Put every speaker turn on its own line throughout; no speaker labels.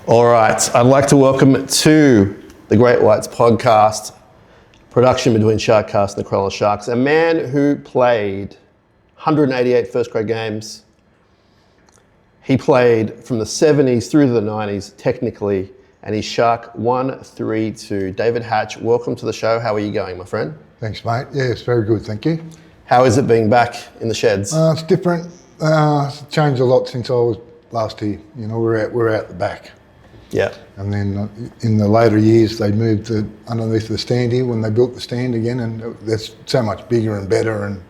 All right, I'd like to welcome to the Great Whites podcast, production between Sharkcast and the Cronulla Sharks, a man who played 188 first grade games. He played from the 70s through to the 90s, technically, and he's Shark 132. David Hatch, welcome to the show. How are you going, my friend?
Thanks, mate. Yeah, it's very good, thank you.
How is it being back in the sheds?
It's different. It's changed a lot since I was last here. You know, we're out the back.
Yeah.
And then in the later years, they moved underneath the stand here when they built the stand again, and that's so much bigger and better, and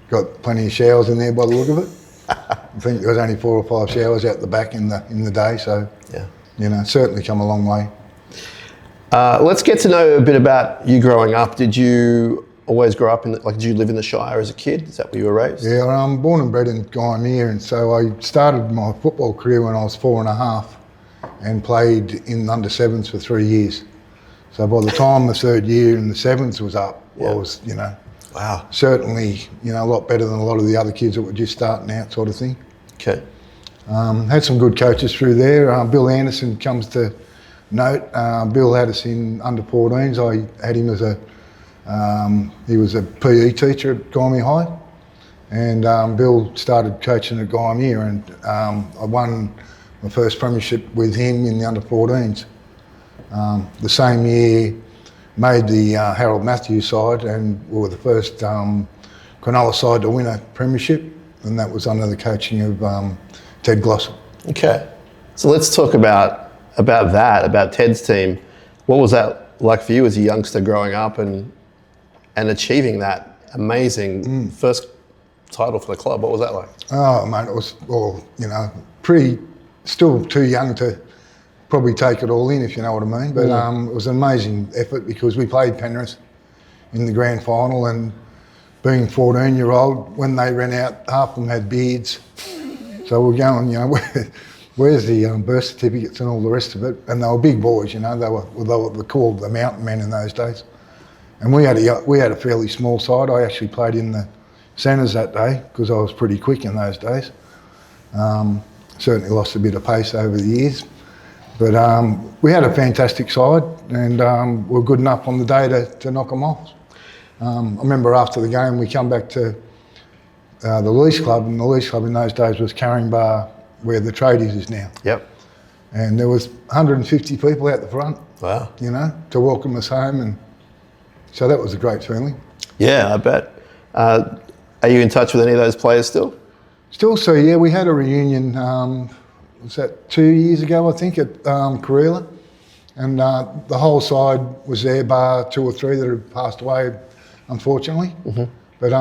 got plenty of showers in there by the look of it. I think there was only 4 or 5 showers out the back in the day, so
yeah,
you know, certainly come a long way.
Let's get to know a bit about you growing up. Did you always grow up did you live in the Shire as a kid? Is that where you were raised?
Yeah, I'm born and bred in Gymea, and so I started my football career when I was 4.5. And played in under 7s for 3 years. So by the time the third year in the 7s was up, I was,
wow,
certainly, a lot better than a lot of the other kids that were just starting out, sort of thing.
Okay.
Had some good coaches through there. Bill Anderson comes to note. Bill had us in under 14s. I had him as he was a PE teacher at Gymea High, and Bill started coaching at Gymea, and I won my first premiership with him in the under 14s. The same year, made the Harold Matthews side, and we were the first Cronulla side to win a premiership, and that was under the coaching of Ted Glossop.
Okay, so let's talk about Ted's team. What was that like for you as a youngster growing up and achieving that amazing first title for the club? What was that like?
Oh, mate, it was still too young to probably take it all in, if you know what I mean. But it was an amazing effort because we played Penrith in the grand final, and being 14-year-old, when they ran out, half of them had beards. So we're going, where's the birth certificates and all the rest of it? And they were big boys, they were called the mountain men in those days. And we had a fairly small side. I actually played in the centres that day because I was pretty quick in those days. Certainly lost a bit of pace over the years. But we had a fantastic side, and we were good enough on the day to knock them off. I remember after the game we come back to the Lease Club, and the Lease Club in those days was Carrying Bar, where the Tradies is now.
Yep.
And there was 150 people out the front.
Wow.
To welcome us home, and so that was a great feeling.
Yeah, I bet. Are you in touch with any of those players still?
Still, so yeah, we had a reunion, was that 2 years ago, I think, at Cronulla, and the whole side was there, bar 2 or 3 that had passed away, unfortunately. Mm-hmm. But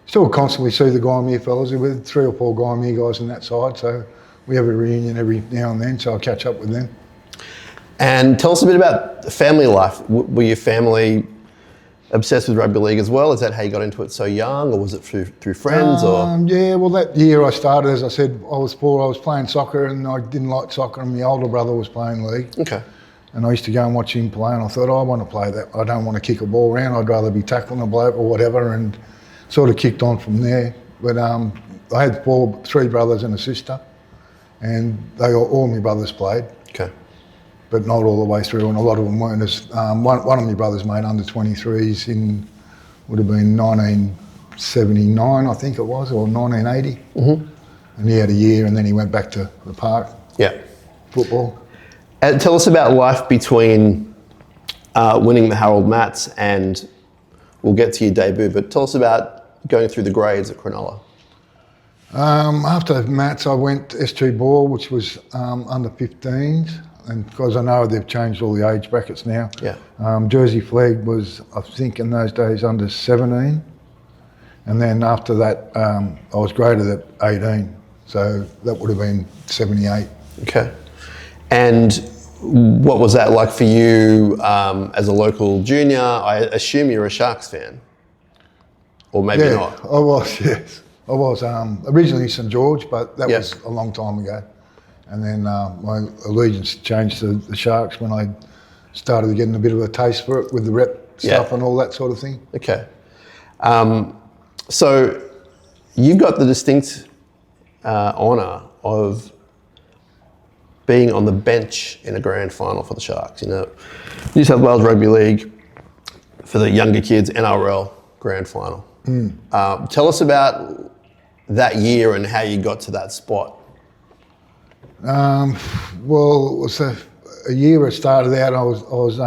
still constantly see the Gymea fellas. With 3 or 4 Gymea guys on that side, so we have a reunion every now and then, so I'll catch up with them.
And tell us a bit about family life. Were your family obsessed with rugby league as well? Is that how you got into it so young, or was it through friends?
Yeah, well, that year I started, as I said, I was 4, I was playing soccer, and I didn't like soccer, and my older brother was playing league.
Okay.
And I used to go and watch him play, and I thought, I want to play that. I don't want to kick a ball around, I'd rather be tackling a bloke or whatever, and sort of kicked on from there. But I had 3 brothers and a sister, and all my brothers played.
Okay.
But not all the way through, and a lot of them weren't. As one of my brothers made under 23s would have been 1979, I think it was, or 1980. Mm-hmm. And he had a year, and then he went back to the park.
Yeah.
Football.
And tell us about life between winning the Harold Mats, and we'll get to your debut, but tell us about going through the grades at Cronulla.
After Mats, I went to S2 Ball, which was under 15s. And because I know they've changed all the age brackets now.
Yeah.
Jersey Flag was, I think, in those days under 17, and then after that, I was graded at 18, so that would have been 78.
Okay. And what was that like for you as a local junior? I assume you're a Sharks fan, or maybe not.
I was. Yes, I was. Originally St George, but that was a long time ago. And then my allegiance changed to the Sharks when I started getting a bit of a taste for it with the rep stuff and all that sort of thing.
Okay. So you've got the distinct honour of being on the bench in a grand final for the Sharks? You know, New South Wales Rugby League for the younger kids, NRL grand final. Tell us about that year and how you got to that spot.
Well, it was a year it started out. I was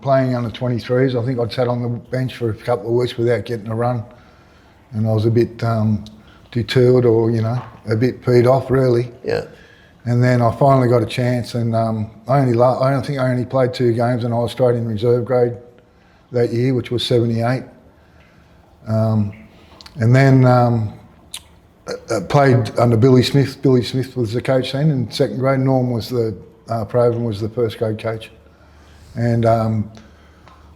playing under 23s. I think I'd sat on the bench for a couple of weeks without getting a run, and I was a bit deterred, or a bit peed off, really.
Yeah.
And then I finally got a chance, and I don't think I only played 2 games, and I was straight in reserve grade that year, which was 78. And then played under Billy Smith. Billy Smith was the coach then in second grade. Norm was Proven was the first grade coach. And I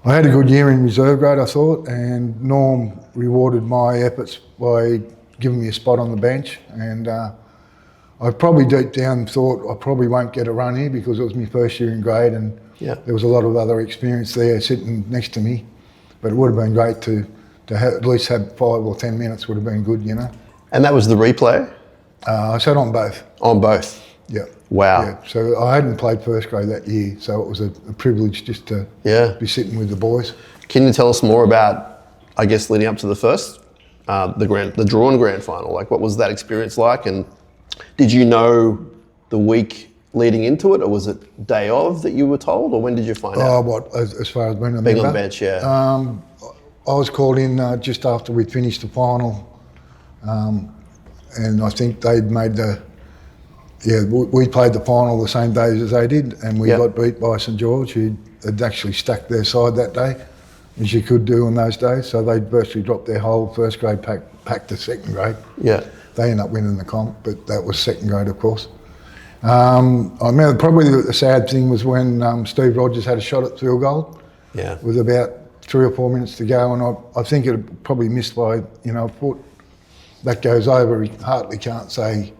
had a good year in reserve grade, I thought, and Norm rewarded my efforts by giving me a spot on the bench. And I probably deep down thought I probably won't get a run here because it was my first year in grade, and there was a lot of other experience there sitting next to me. But it would have been great to at least have 5 or 10 minutes would have been good,
And that was the replay?
I sat on both.
On both?
Yeah.
Wow.
Yeah. So I hadn't played first grade that year, so it was a privilege just to be sitting with the boys.
Can you tell us more about, I guess, leading up to the first, the drawn grand final? Like, what was that experience like? And did you know the week leading into it, or was it day of that you were told, or when did you find out?
As far as being a member?
Being on the bench, yeah.
I was called in just after we'd finished the final, and I think they'd made we played the final the same days as they did, and we got beat by St George, who had actually stacked their side that day, as you could do in those days. So they virtually dropped their whole first grade pack to second grade.
Yeah.
They ended up winning the comp, but that was second grade, of course. I remember probably the sad thing was when Steve Rogers had a shot at field goal.
Yeah.
With about 3 or 4 minutes to go, and I think it probably missed by a foot. That goes over. He hardly can't say,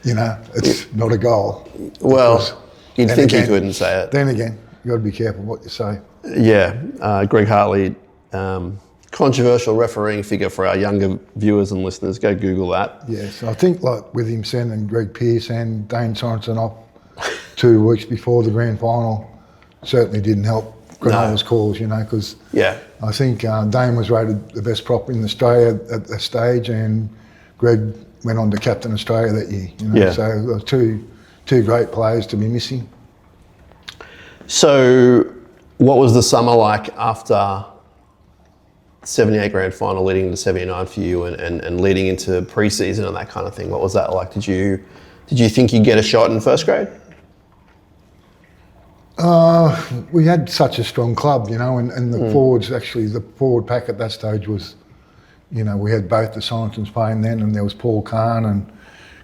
it's not a goal.
Well, you'd think he couldn't say it.
Then again, you've got to be careful what you say.
Yeah, Greg Hartley, controversial refereeing figure for our younger viewers and listeners. Go Google that.
Yes, I think like with him sending Greg Pearce and Dane Sorensen off 2 weeks before the grand final certainly didn't help Cronulla's cause, because I think Dane was rated the best prop in Australia at the stage, and Greg went on to captain Australia that year. So two great players to be missing.
So what was the summer like after 78 grand final leading into 79 for you, and leading into pre-season and that kind of thing? What was that like? Did you think you'd get a shot in first grade?
We had such a strong club, and the forwards, actually the forward pack at that stage was, we had both the Sorensens playing then, and there was Paul Kahn and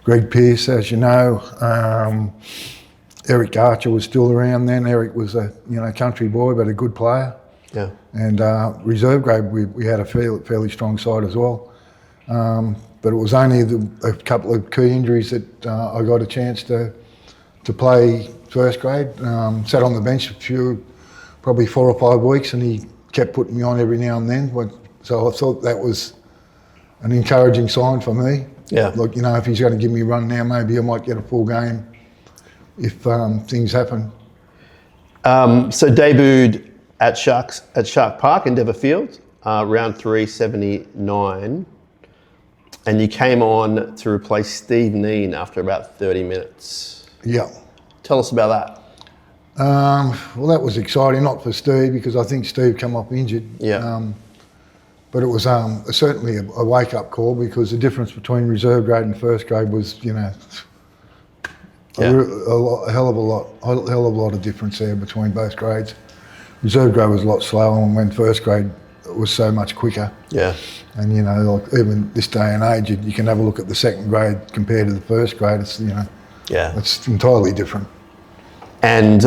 Greg Pearce, as you know. Eric Archer was still around then. Eric was a country boy, but a good player.
Yeah.
And reserve grade, we had a fairly strong side as well. But it was only a couple of key injuries that I got a chance to play first grade. Sat on the bench probably 4 or 5 weeks, and he kept putting me on every now and then. So I thought that was an encouraging sign for me.
Yeah.
Like, if he's going to give me a run now, maybe I might get a full game if things happen.
So debuted at Shark Park, Endeavour Field, round 3, 79, and you came on to replace Steve Neen after about 30 minutes.
Yeah.
Tell us about that.
Well, that was exciting, not for Steve, because I think Steve came off injured.
Yeah.
But it was certainly a wake-up call, because the difference between reserve grade and first grade was, a hell of a lot of difference there between both grades. Reserve grade was a lot slower, and when first grade was so much quicker.
Yeah.
And like even this day and age, you can have a look at the second grade compared to the first grade. It's it's entirely different.
And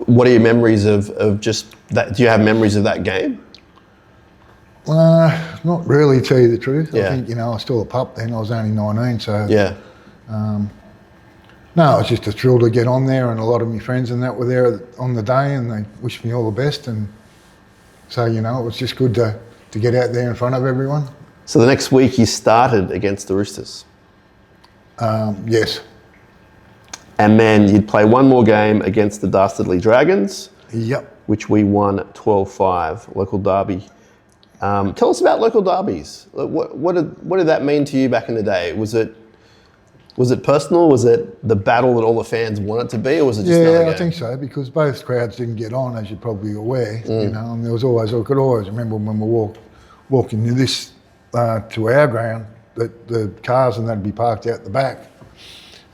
what are your memories of just that? Do you have memories of that game?
Not really, to tell you the truth.
Yeah.
I think I was still a pup then. I was only 19, so
yeah.
No, it was just a thrill to get on there, and a lot of my friends and that were there on the day, and they wished me all the best, and so it was just good to get out there in front of everyone.
So the next week you started against the Roosters.
Yes.
And then you'd play one more game against the Dastardly Dragons,
Yep.
which we won 12-5, local derby. Tell us about local derbies. What did that mean to you back in the day? Was it personal? Was it the battle that all the fans wanted to be, or was it just another game?
I think so, because both crowds didn't get on, as you're probably aware. You know, and there was always, I could always remember when we walking this to our ground, that the cars and that'd be parked out the back,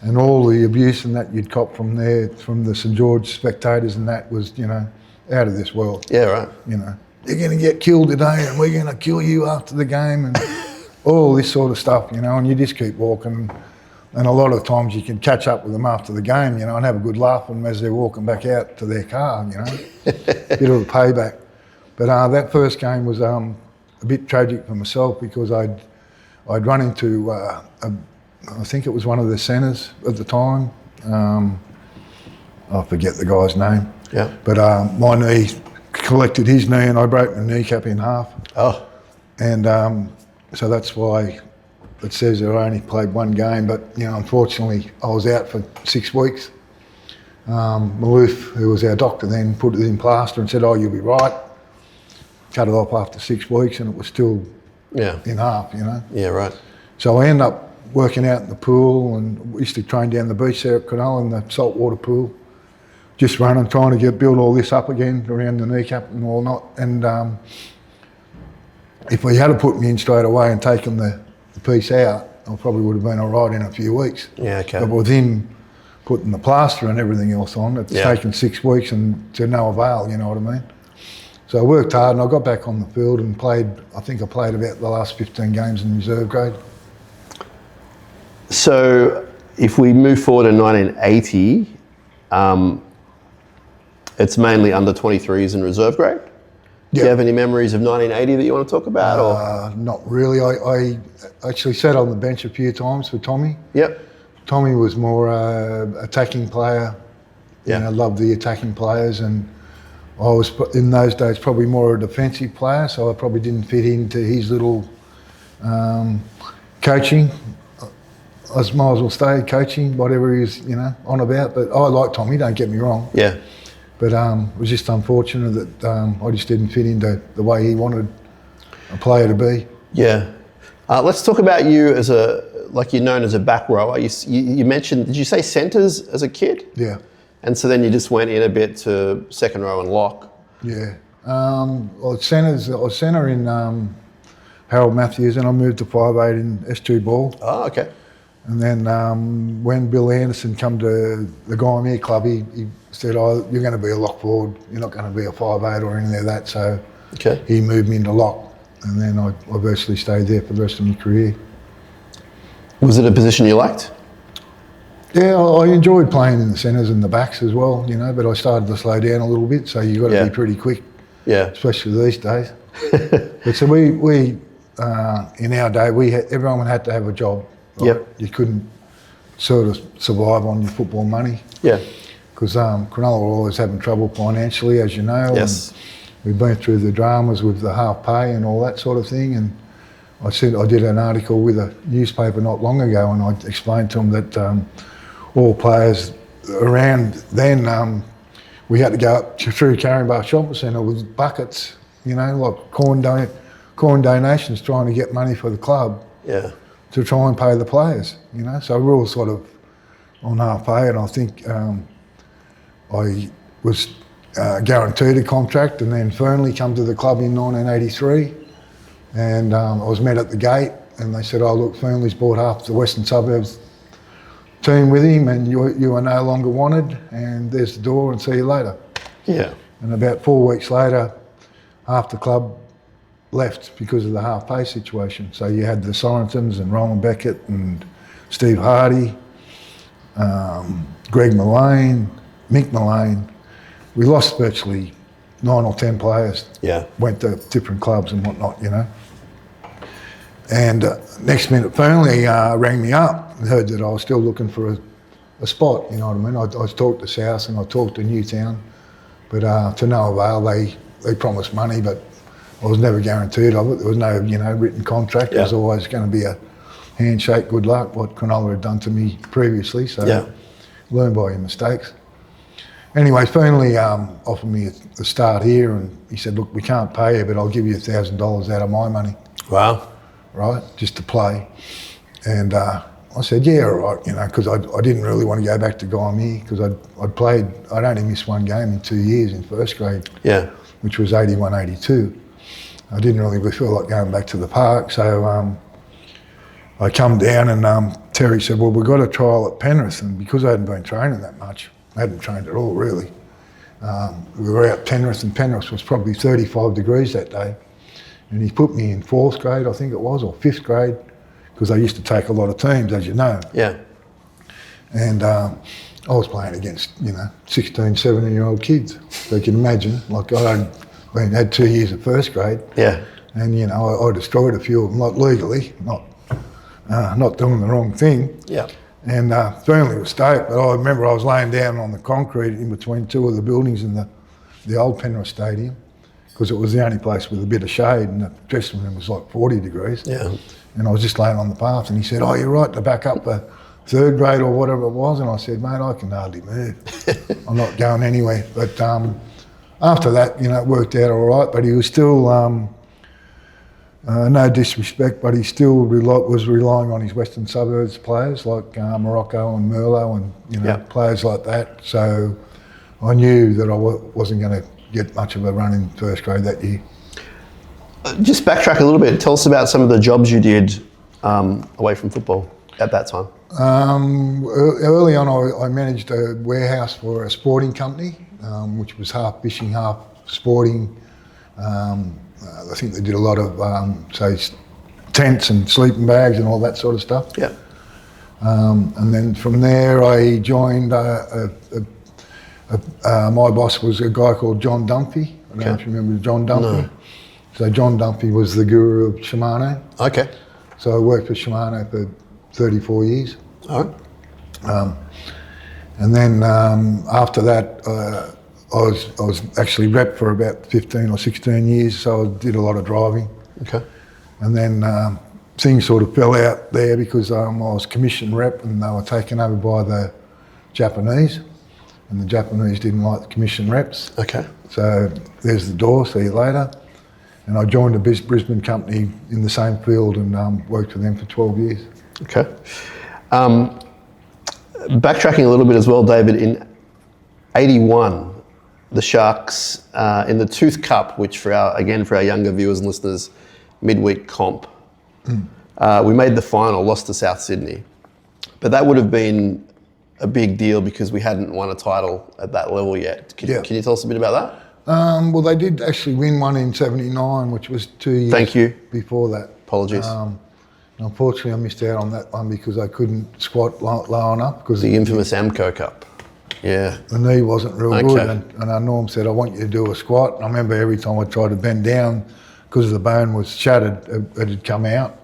and all the abuse and that you'd cop from there, from the St George spectators, and that was, you know, out of this world.
Yeah, right.
You know, you're going to get killed today, and we're going to kill you after the game, and all this sort of stuff, you know. And you just keep walking, and a lot of times you can catch up with them after the game, you know, and have a good laugh with them as they're walking back out to their car, you know. Bit of a payback. But that first game was a bit tragic for myself, because I'd run into I think it was one of the centres at the time. I forget the guy's name.
Yeah.
But my knee collected his knee, and I broke my kneecap in half.
Oh.
And so that's why it says I only played one game. But, you know, unfortunately, I was out for 6 weeks. Maloof, who was our doctor then, put it in plaster and said, "Oh, you'll be right." Cut it off after 6 weeks, and it was still in half, you know.
Yeah, right.
So I ended up working out in the pool, and we used to train down the beach there at Cronulla in the saltwater pool, just running, trying to build all this up again around the kneecap and all not. And if we had put me in straight away and taken the piece out, I probably would have been all right in a few weeks.
Yeah, okay.
But with him putting the plaster and everything else on, it's taken 6 weeks and to no avail, you know what I mean? So I worked hard, and I got back on the field and played, I think I played about the last 15 games in reserve grade.
So if we move forward to 1980, it's mainly under 23s in reserve grade. Do you have any memories of 1980 that you want to talk about? Or?
Not really. I actually sat on the bench a few times for Tommy.
Yep.
Tommy was more attacking player.
Yeah.
You know, loved the attacking players, and I was in those days probably more a defensive player, so I probably didn't fit into his little coaching. I might as well stay coaching, whatever he's, you know, on about. But I like Tommy, don't get me wrong.
Yeah.
But it was just unfortunate that I just didn't fit into the way he wanted a player to be.
Yeah. Let's talk about you as you're known as a back rower. You mentioned, did you say centres as a kid?
Yeah.
And so then you just went in a bit to second row and lock.
Yeah. I was centre in Harold Matthews, and I moved to 5'8" in S2 ball.
Oh, okay.
And then when Bill Anderson come to the Gymea club, he said, "Oh, you're going to be a lock forward. You're not going to be a 5'8" or anything like that." So he moved me into lock, and then I virtually stayed there for the rest of my career.
Was it a position you liked?
Yeah, I enjoyed playing in the centres and the backs as well, you know, but I started to slow down a little bit, so you've got to be pretty quick, especially these days. But so we in our day, everyone had to have a job. Right? You couldn't sort of survive on your football money. Yeah. Because Cronulla were always having trouble financially, as you know.
Yes.
And we've been through the dramas with the half pay and all that sort of thing. And I did an article with a newspaper not long ago, and I explained to them that all players around then, we had to go up through Caringbah Shopping Centre with buckets, you know, like corn donations, trying to get money for the club. Yeah. To try and pay the players, you know. So we're all sort of on half pay, and I think I was guaranteed a contract, and then Fernley come to the club in 1983, and I was met at the gate, and they said, "Oh, look, Fernley's bought half the Western Suburbs team with him, and you are no longer wanted, and there's the door, and see you later." Yeah. And about 4 weeks later, half the club left because of the half pay situation. So you had the Sorrentons and Roland Beckett and Steve Hardy, Greg Mullane, Mick Mullane. We lost virtually 9 or 10 players. Yeah. Went to different clubs and whatnot, you know. And next minute, Fernley rang me up and heard that I was still looking for a spot, you know what I mean. I talked to South and I talked to Newtown, but to no avail. They promised money, but I was never guaranteed of it. There was no, written contract. It was always going to be a handshake, good luck, what Cronulla had done to me previously. So learn by your mistakes. Anyway, finally offered me a start here, and he said, look, we can't pay you, but I'll give you $1,000 out of my money.
Wow.
Right, just to play. And I said, yeah, all right, you know, because I didn't really want to go back to Gymea, because I'd only missed one game in 2 years in first grade, which was 81, 82. I didn't really feel like going back to the park, so I come down and Terry said, well, we've got a trial at Penrith, and because I hadn't been training that much, I hadn't trained at all really, we were out Penrith, and Penrith was probably 35 degrees that day, and he put me in 4th grade, I think it was, or 5th grade, because they used to take a lot of teams, as you know.
Yeah.
And I was playing against, you know, 16, 17-year-old kids. So you can imagine, like I had 2 years of first grade.
Yeah.
And, you know, I destroyed a few of them, like legally, not doing the wrong thing.
Yeah.
And finally it was state, but I remember I was laying down on the concrete in between two of the buildings in the old Penrith Stadium, because it was the only place with a bit of shade, and the dressing room was like 40 degrees.
Yeah.
And I was just laying on the path, and he said, oh, you're right to back up for 3rd grade or whatever it was. And I said, mate, I can hardly move. I'm not going anywhere. But after that, you know, it worked out all right, but he was still, no disrespect, but he still was relying on his Western Suburbs players like Morocco and Merlot and, you know, players like that. So I knew that I wasn't going to get much of a run in first grade that year.
Just backtrack a little bit. Tell us about some of the jobs you did away from football at that time.
Early on, I managed a warehouse for a sporting company, which was half fishing, half sporting. I think they did a lot of, say, tents and sleeping bags and all that sort of stuff.
Yeah.
And then from there, I joined. My boss was a guy called John Dunphy. I don't know if you remember John Dunphy. No. So John Dunphy was the guru of Shimano. Okay. So I worked for Shimano for 34 years.
All right.
And then after that, I was actually rep for about 15 or 16 years, so I did a lot of driving.
Okay.
And then things sort of fell out there because I was commission rep, and they were taken over by the Japanese, and the Japanese didn't like the commission reps. Okay. So there's the door, see you later. And I joined a Brisbane company in the same field and worked for them for 12 years.
Okay. Backtracking a little bit as well, David, in 81, the Sharks in the Tooth Cup, which for our younger viewers and listeners, midweek comp, we made the final, lost to South Sydney. But that would have been a big deal because we hadn't won a title at that level yet. Can you tell us a bit about that?
Well, they did actually win one in 79, which was 2 years before that.
Apologies.
Unfortunately, I missed out on that one because I couldn't squat low enough. Because
the infamous Amco Cup. Yeah.
The knee wasn't real good, and Norm said, I want you to do a squat. And I remember every time I tried to bend down, because the bone was shattered, it had come out,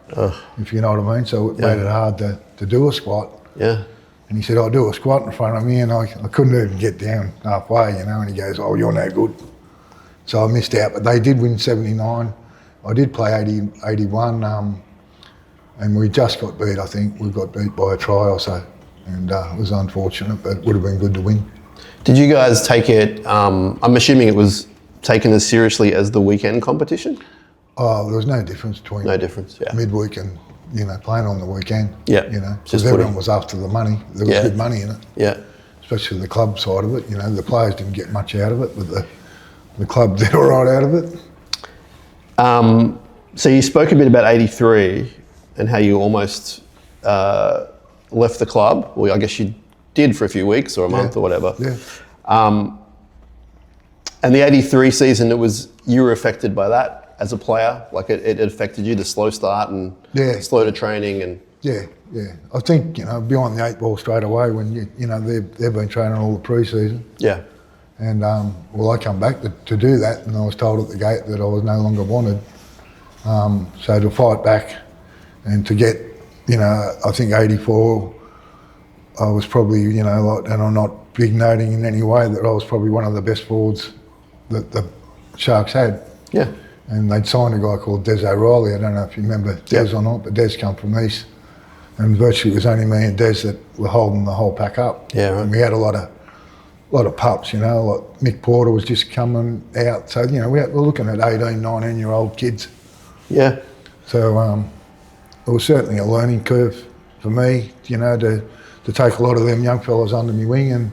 if you know what I mean. So it made it hard to do a squat.
Yeah.
And he said, I'll do a squat in front of me, and I couldn't even get down halfway, you know, and he goes, oh, you're no good. So I missed out, but they did win 79. I did play 81, and we just got beat, I think. We got beat by a try or so, and it was unfortunate, but it would have been good to win.
Did you guys take it, I'm assuming it was taken as seriously as the weekend competition?
Oh, there was no difference between midweek and, you know, playing on the weekend.
Yeah.
You know, because everyone was after the money. There was good money in it.
Yeah.
Especially the club side of it. You know, the players didn't get much out of it, but the club did all right out of it.
So you spoke a bit about 83 and how you almost left the club. Well, I guess you did for a few weeks or a month or whatever.
Yeah.
And the 83 season, you were affected by that as a player? Like it affected you, the slow start and slow to training and...
Yeah. I think, you know, beyond the 8 ball straight away when, you know, they've been training all the pre-season.
Yeah.
And, well, I come back to do that, and I was told at the gate that I was no longer wanted. So to fight back and to get, you know, I think 84, I was probably, you know, like, and I'm not big noting in any way, that I was probably one of the best forwards that the Sharks had.
Yeah.
And they'd signed a guy called Des O'Reilly. I don't know if you remember Des or not, but Des come from East and virtually it was only me and Des that were holding the whole pack up.
Yeah, right.
And we had a lot of pups, you know, like Mick Porter was just coming out. So, you know, we're looking at 18, 19-year-old kids.
Yeah.
So it was certainly a learning curve for me, you know, to take a lot of them young fellas under my wing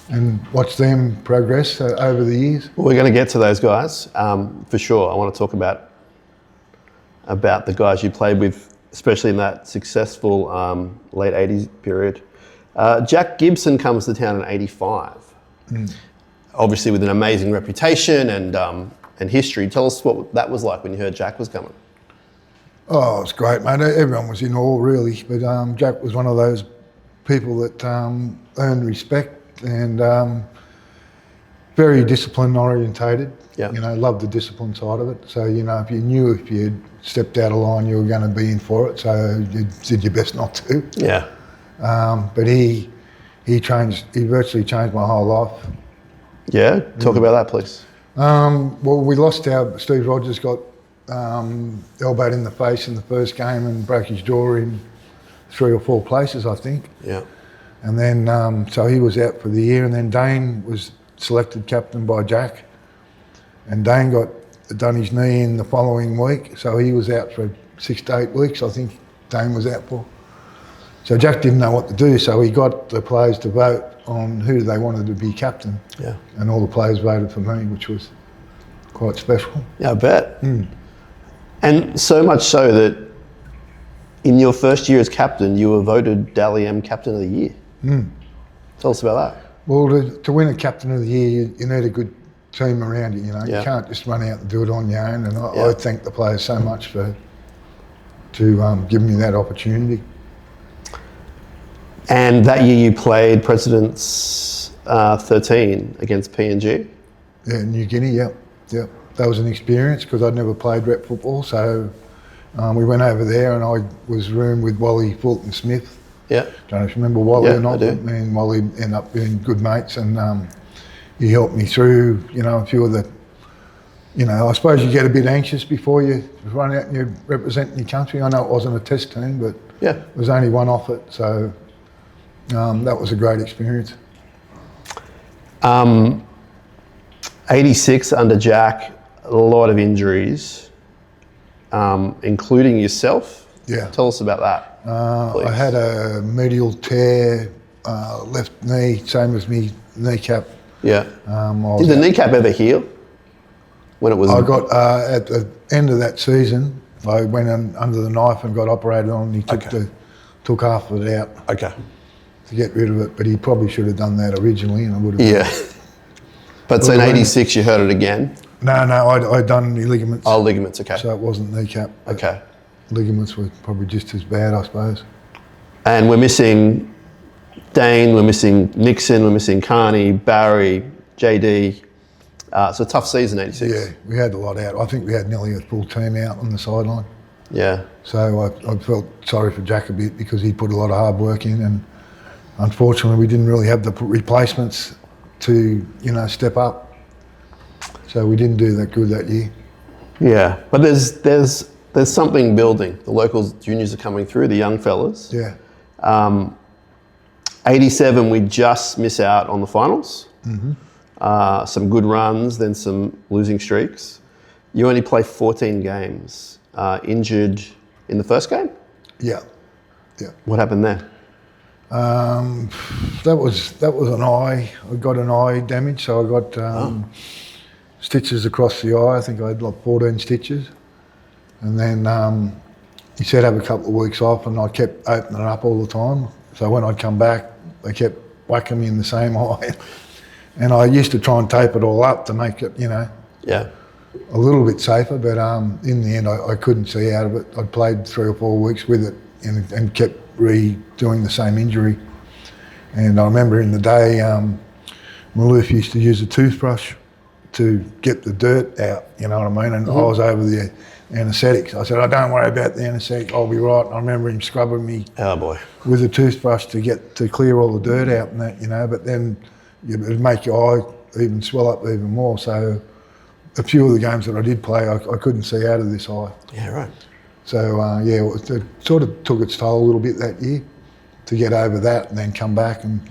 and watch them progress over the years.
Well, we're going to get to those guys for sure. I want to talk about the guys you played with, especially in that successful late 80s period. Jack Gibson comes to town in 85. Obviously with an amazing reputation and history. Tell us what that was like when you heard Jack was coming.
Oh, it was great, mate. Everyone was in awe, really. But Jack was one of those people that earned respect and very discipline orientated.
Yeah.
You know, loved the discipline side of it. So, you know, if you stepped out of line, you were going to be in for it. So you did your best not to.
Yeah.
But he virtually changed my whole life.
Yeah? Talk about that, please.
Well, we lost Steve Rogers got elbowed in the face in the first game and broke his jaw in 3 or 4 places, I think.
Yeah.
And then, so he was out for the year, and then Dane was selected captain by Jack. And Dane got done his knee in the following week, so he was out for 6 to 8 weeks, I think Dane was out for. So Jack didn't know what to do, so he got the players to vote on who they wanted to be captain.
Yeah.
And all the players voted for me, which was quite special.
Yeah, I bet. And so much so that in your first year as captain, you were voted Dally M Captain of the Year. Tell us about that.
Well, to win a Captain of the Year, you need a good team around you, you know.
Yeah.
You can't just run out and do it on your own. And
Yeah.
I thank the players so much to give me that opportunity.
And that year you played Presidents 13 against PNG.
Yeah, New Guinea, yep. That was an experience because I'd never played rep football. So we went over there and I was roomed with Wally Fulton Smith.
Yeah.
Don't know if you remember Wally
Yeah,
or not.
I do.
Me and Wally ended up being good mates, and he helped me through, you know, a few of the, you know, I suppose you get a bit anxious before you run out and you're representing your country. I know it wasn't a test team, but
Yeah.
there was only one off it, so that was a great experience.
86 under Jack, a lot of injuries, including yourself.
Yeah.
Tell us about that. Please.
I had a medial tear, left knee, same as me kneecap.
Yeah.
I
Did the kneecap ever heal? When it was.
I got at the end of that season, I went under the knife and got operated on. And he took half of it out
Okay.
to get rid of it, but he probably should have done that originally, and I would have.
Yeah. But so in 86 you hurt it again?
No, I'd done the ligaments.
Oh, ligaments, okay.
So it wasn't kneecap.
Okay.
Ligaments were probably just as bad, I suppose.
And we're missing Dane, we're missing Nixon, we're missing Carney, Barry, JD. It's a tough season, 86.
Yeah, we had a lot out. I think we had nearly a full team out on the sideline.
Yeah.
So I felt sorry for Jack a bit because he put a lot of hard work in, and unfortunately we didn't really have the replacements to, you know, step up. So we didn't do that good that year.
Yeah, but there's something building. The local juniors are coming through, the young fellas.
Yeah.
87, we just miss out on the finals. Some good runs, then some losing streaks. You only play 14 games. Injured in the first game?
Yeah.
What happened there?
That was an eye. I got an eye damage, so I got stitches across the eye. I think I had like 14 stitches. And then he said have a couple of weeks off, and I kept opening it up all the time. So when I'd come back, they kept whacking me in the same eye. And I used to try and tape it all up to make it, you know,
Yeah.
a little bit safer, but in the end I couldn't see out of it. I'd played 3 or 4 weeks with it and kept redoing the same injury. And I remember in the day, Maloof used to use a toothbrush to get the dirt out, you know what I mean? And I was over the anaesthetics. I said, oh, don't worry about the anaesthetic, I'll be right. And I remember him scrubbing me
Oh boy.
with a toothbrush to clear all the dirt out and that, you know, but then it'd make your eye even swell up even more. So a few of the games that I did play, I couldn't see out of this eye.
Yeah, right.
So it sort of took its toll a little bit that year to get over that and then come back, and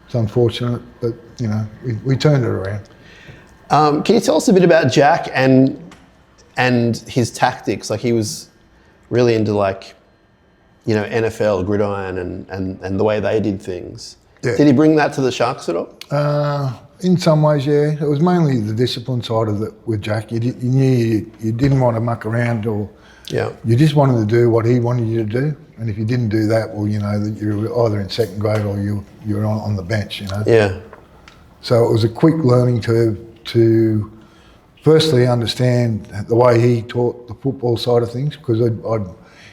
it's unfortunate, but we turned it around.
Can you tell us a bit about Jack and his tactics? Like, he was really into NFL, gridiron, and the way they did things.
Yeah.
Did he bring that to the Sharks at all?
In some ways, yeah. It was mainly the discipline side of it with Jack. You knew you didn't want to muck around, or you just wanted to do what he wanted you to do. And if you didn't do that, well, that you were either in second grade or you were on the bench.
Yeah.
So it was a quick learning curve to firstly understand the way he taught the football side of things, because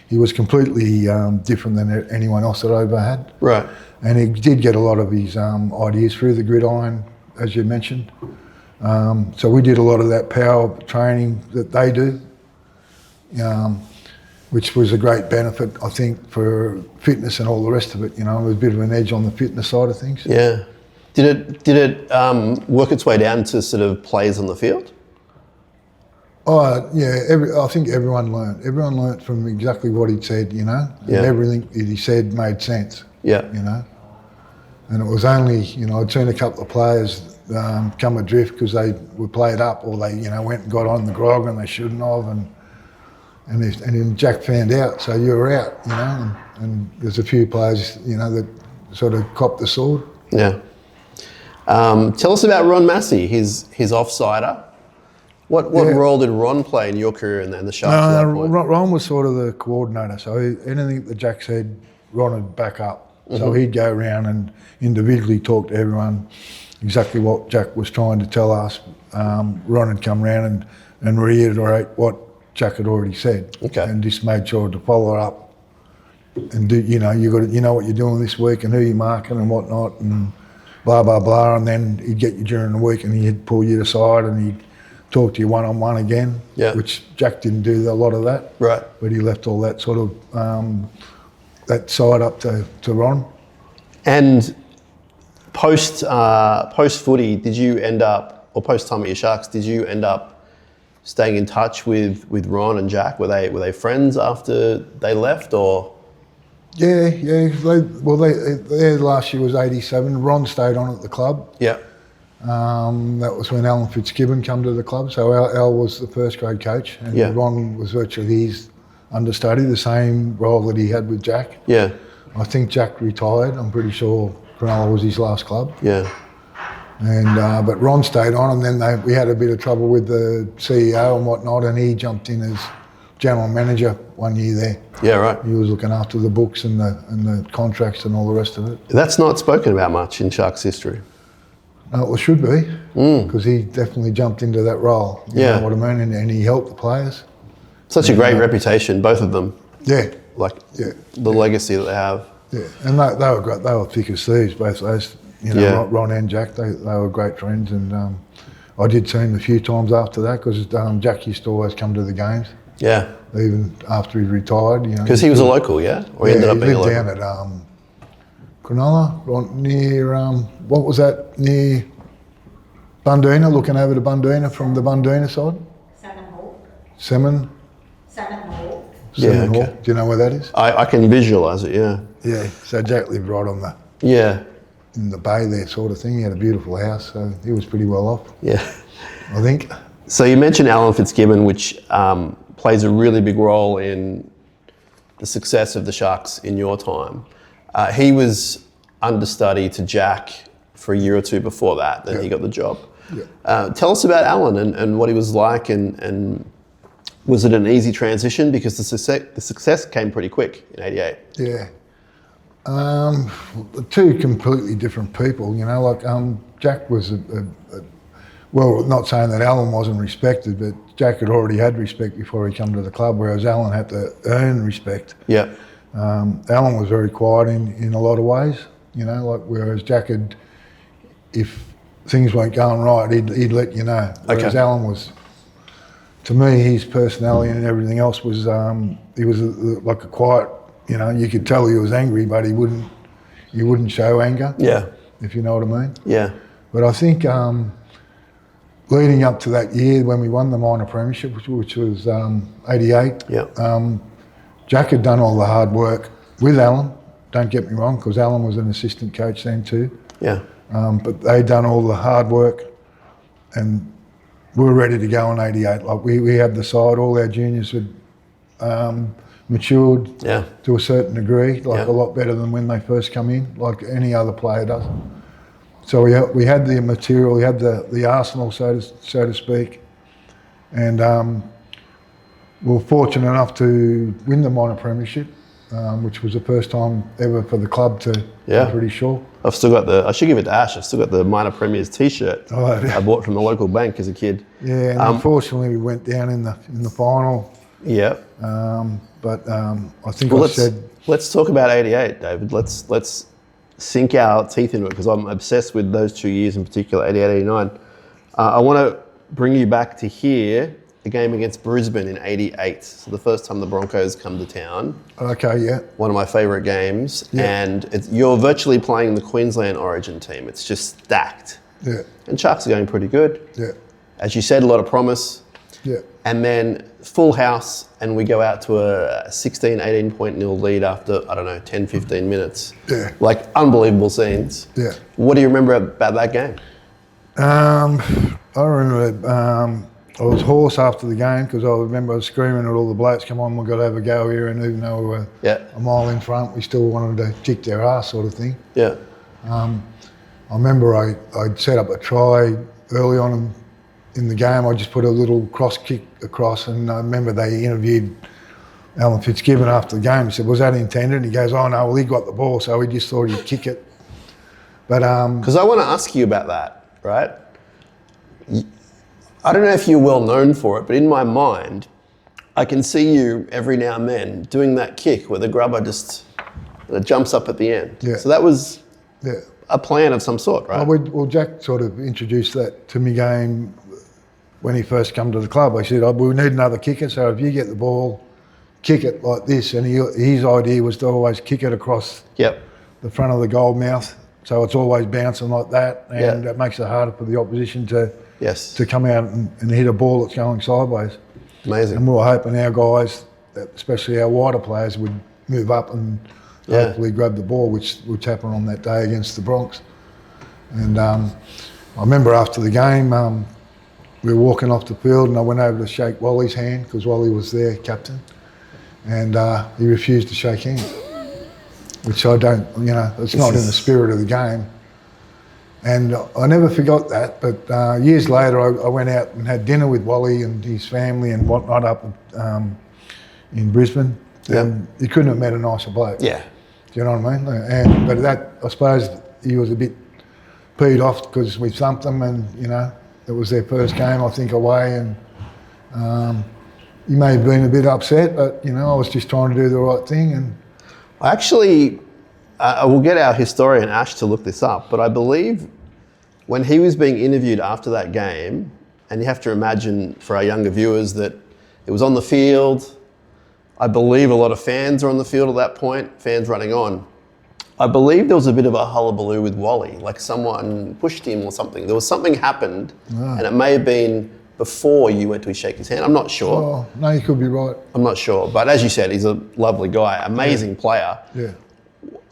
he was completely different than anyone else that I ever had.
Right.
And he did get a lot of his ideas through the gridiron, as you mentioned. So we did a lot of that power training that they do, which was a great benefit, I think, for fitness and all the rest of it. It was a bit of an edge on the fitness side of things.
Yeah. Did it work its way down to sort of plays on the field?
Oh, yeah. I think everyone learned. Everyone learned from exactly what he'd said, and everything that he said made sense.
Yeah.
And it was only, I'd seen a couple of players come adrift because they were played up, or they, went and got on the grog and they shouldn't have, and then Jack found out, so you were out, and there's a few players, that sort of copped the sword.
Yeah. Tell us about Ron Massey, his offsider. What role did Ron play in your career and the Sharks at that point?
Ron was sort of the coordinator, so anything that Jack said, Ron would back up. So he'd go around and individually talk to everyone exactly what Jack was trying to tell us. Ron would come around and reiterate what Jack had already said, and just made sure to follow up and do. You know what you're doing this week and who you're marking and whatnot and blah blah blah. And then he'd get you during the week and he'd pull you aside and he'd talk to you one-on-one again. Yeah. Which Jack didn't do a lot of that. Right. But he left all that sort of that side up to Ron. And
post footy, did you end up, or post time at your Sharks, did you end up staying in touch with Ron and Jack? Were they friends after they left, or?
Yeah. Their last year was '87. Ron stayed on at the club. Yeah. That was when Alan Fitzgibbon came to the club. So Al was the first grade coach, and Ron was virtually his understudy, the same role that he had with Jack. Yeah. I think Jack retired. I'm pretty sure Cronulla was his last club. Yeah. And but Ron stayed on, and then we had a bit of trouble with the CEO and whatnot, and he jumped in as general manager one year there. Yeah, right. He was looking after the books and the contracts and all the rest of it.
That's not spoken about much in Sharks history.
No, it should be, because he definitely jumped into that role. You know what I mean? And he helped the players.
Such a great reputation, both of them.
Yeah.
The legacy that they have.
Yeah, and they were great. They were thick as thieves, both those. Ron and Jack, they were great friends, and I did see him a few times after that, because Jack used to always come to the games. Yeah. Even after he retired,
Because he was a local, yeah? Or he ended up being a local?
He lived down at Cronulla, near, what was that, near Bundeena, looking over to Bundeena from the Bundeena side? Semen Hall. Do you know where that is?
I can visualise it, yeah.
Yeah, so Jack lived right on in the bay there, sort of thing. He had a beautiful house, so he was pretty well off. Yeah. I think.
So you mentioned Alan Fitzgibbon, which plays a really big role in the success of the Sharks in your time. He was understudy to Jack for a year or two before that, then he got the job. Yeah. Tell us about Alan and what he was like, and was it an easy transition? Because the success came pretty quick in '88.
Yeah. Two completely different people, Jack was well, not saying that Alan wasn't respected, but Jack had already had respect before he came to the club, whereas Alan had to earn respect. Yeah. Alan was very quiet in a lot of ways, whereas Jack had, if things weren't going right, he'd let you know. Whereas Alan was, to me, his personality and everything else was, he was like a quiet, you could tell he was angry, but he wouldn't show anger. Yeah. If you know what I mean. Yeah. But I think leading up to that year when we won the minor premiership, which was 88, Jack had done all the hard work with Alan. Don't get me wrong, because Alan was an assistant coach then too.
Yeah.
But they'd done all the hard work, and we were ready to go in 88. Like we had the side, all our juniors had matured to a certain degree, like a lot better than when they first come in, like any other player does. So we had the material, we had the arsenal, so to speak, and we were fortunate enough to win the minor premiership, which was the first time ever for the club to. I'm pretty sure.
I've still got I should give it to Ash. I've still got the minor premiers T-shirt I bought from the local bank as a kid.
Yeah, and unfortunately we went down in the final. Yeah. But I think
let's talk about '88, David. Let's sink our teeth into it, because I'm obsessed with those 2 years in particular, '88, '89. I want to bring you back to here, the game against Brisbane in '88. So the first time the Broncos come to town.
Okay, yeah.
One of my favourite games, and you're virtually playing the Queensland Origin team. It's just stacked. Yeah. And Sharks are going pretty good. Yeah. As you said, a lot of promise. Yeah. And then full house, and we go out to a 16, 18 point nil lead after, 10, 15 minutes. Yeah. Like, unbelievable scenes. Yeah. What do you remember about that game?
I remember I was hoarse after the game, because I remember I was screaming at all the blokes, come on, we've got to have a go here, and even though we were a mile in front, we still wanted to kick their ass, sort of thing. Yeah. I remember I'd set up a try early on in the game. I just put a little cross kick across, and I remember they interviewed Alan Fitzgibbon after the game. He said, was that intended? And he goes, oh no, well he got the ball, so he just thought he'd kick it. But because
I want to ask you about that, right? I don't know if you're well known for it, but in my mind, I can see you every now and then doing that kick where the grubber just jumps up at the end. Yeah. So that was a plan of some sort, right?
Well, Jack sort of introduced that to me game when he first came to the club. I said, we need another kicker, so if you get the ball, kick it like this. And his idea was to always kick it across the front of the goal mouth, so it's always bouncing like that, and it makes it harder for the opposition to come out and hit a ball that's going sideways.
Amazing.
And we were hoping our guys, especially our wider players, would move up and hopefully grab the ball, which happened on that day against the Bronx. And I remember after the game, we were walking off the field, and I went over to shake Wally's hand, because Wally was their captain, and he refused to shake hands, which I don't, it's not in the spirit of the game. And I never forgot that, but years later I went out and had dinner with Wally and his family and whatnot up in Brisbane, and you couldn't have met a nicer bloke. Yeah. Do you know what I mean? But that, I suppose he was a bit peed off because we thumped them, and it was their first game, I think, away, and he may have been a bit upset, but I was just trying to do the right thing. And
I actually, I will get our historian Ash to look this up, but I believe when he was being interviewed after that game, and you have to imagine for our younger viewers that it was on the field. I believe a lot of fans are on the field at that point, fans running on. I believe there was a bit of a hullabaloo with Wally, like someone pushed him or something. There was something happened, and it may have been before you went to shake his hand. I'm not sure.
Oh, no, you could be right.
I'm not sure. But as you said, he's a lovely guy, amazing player. Yeah.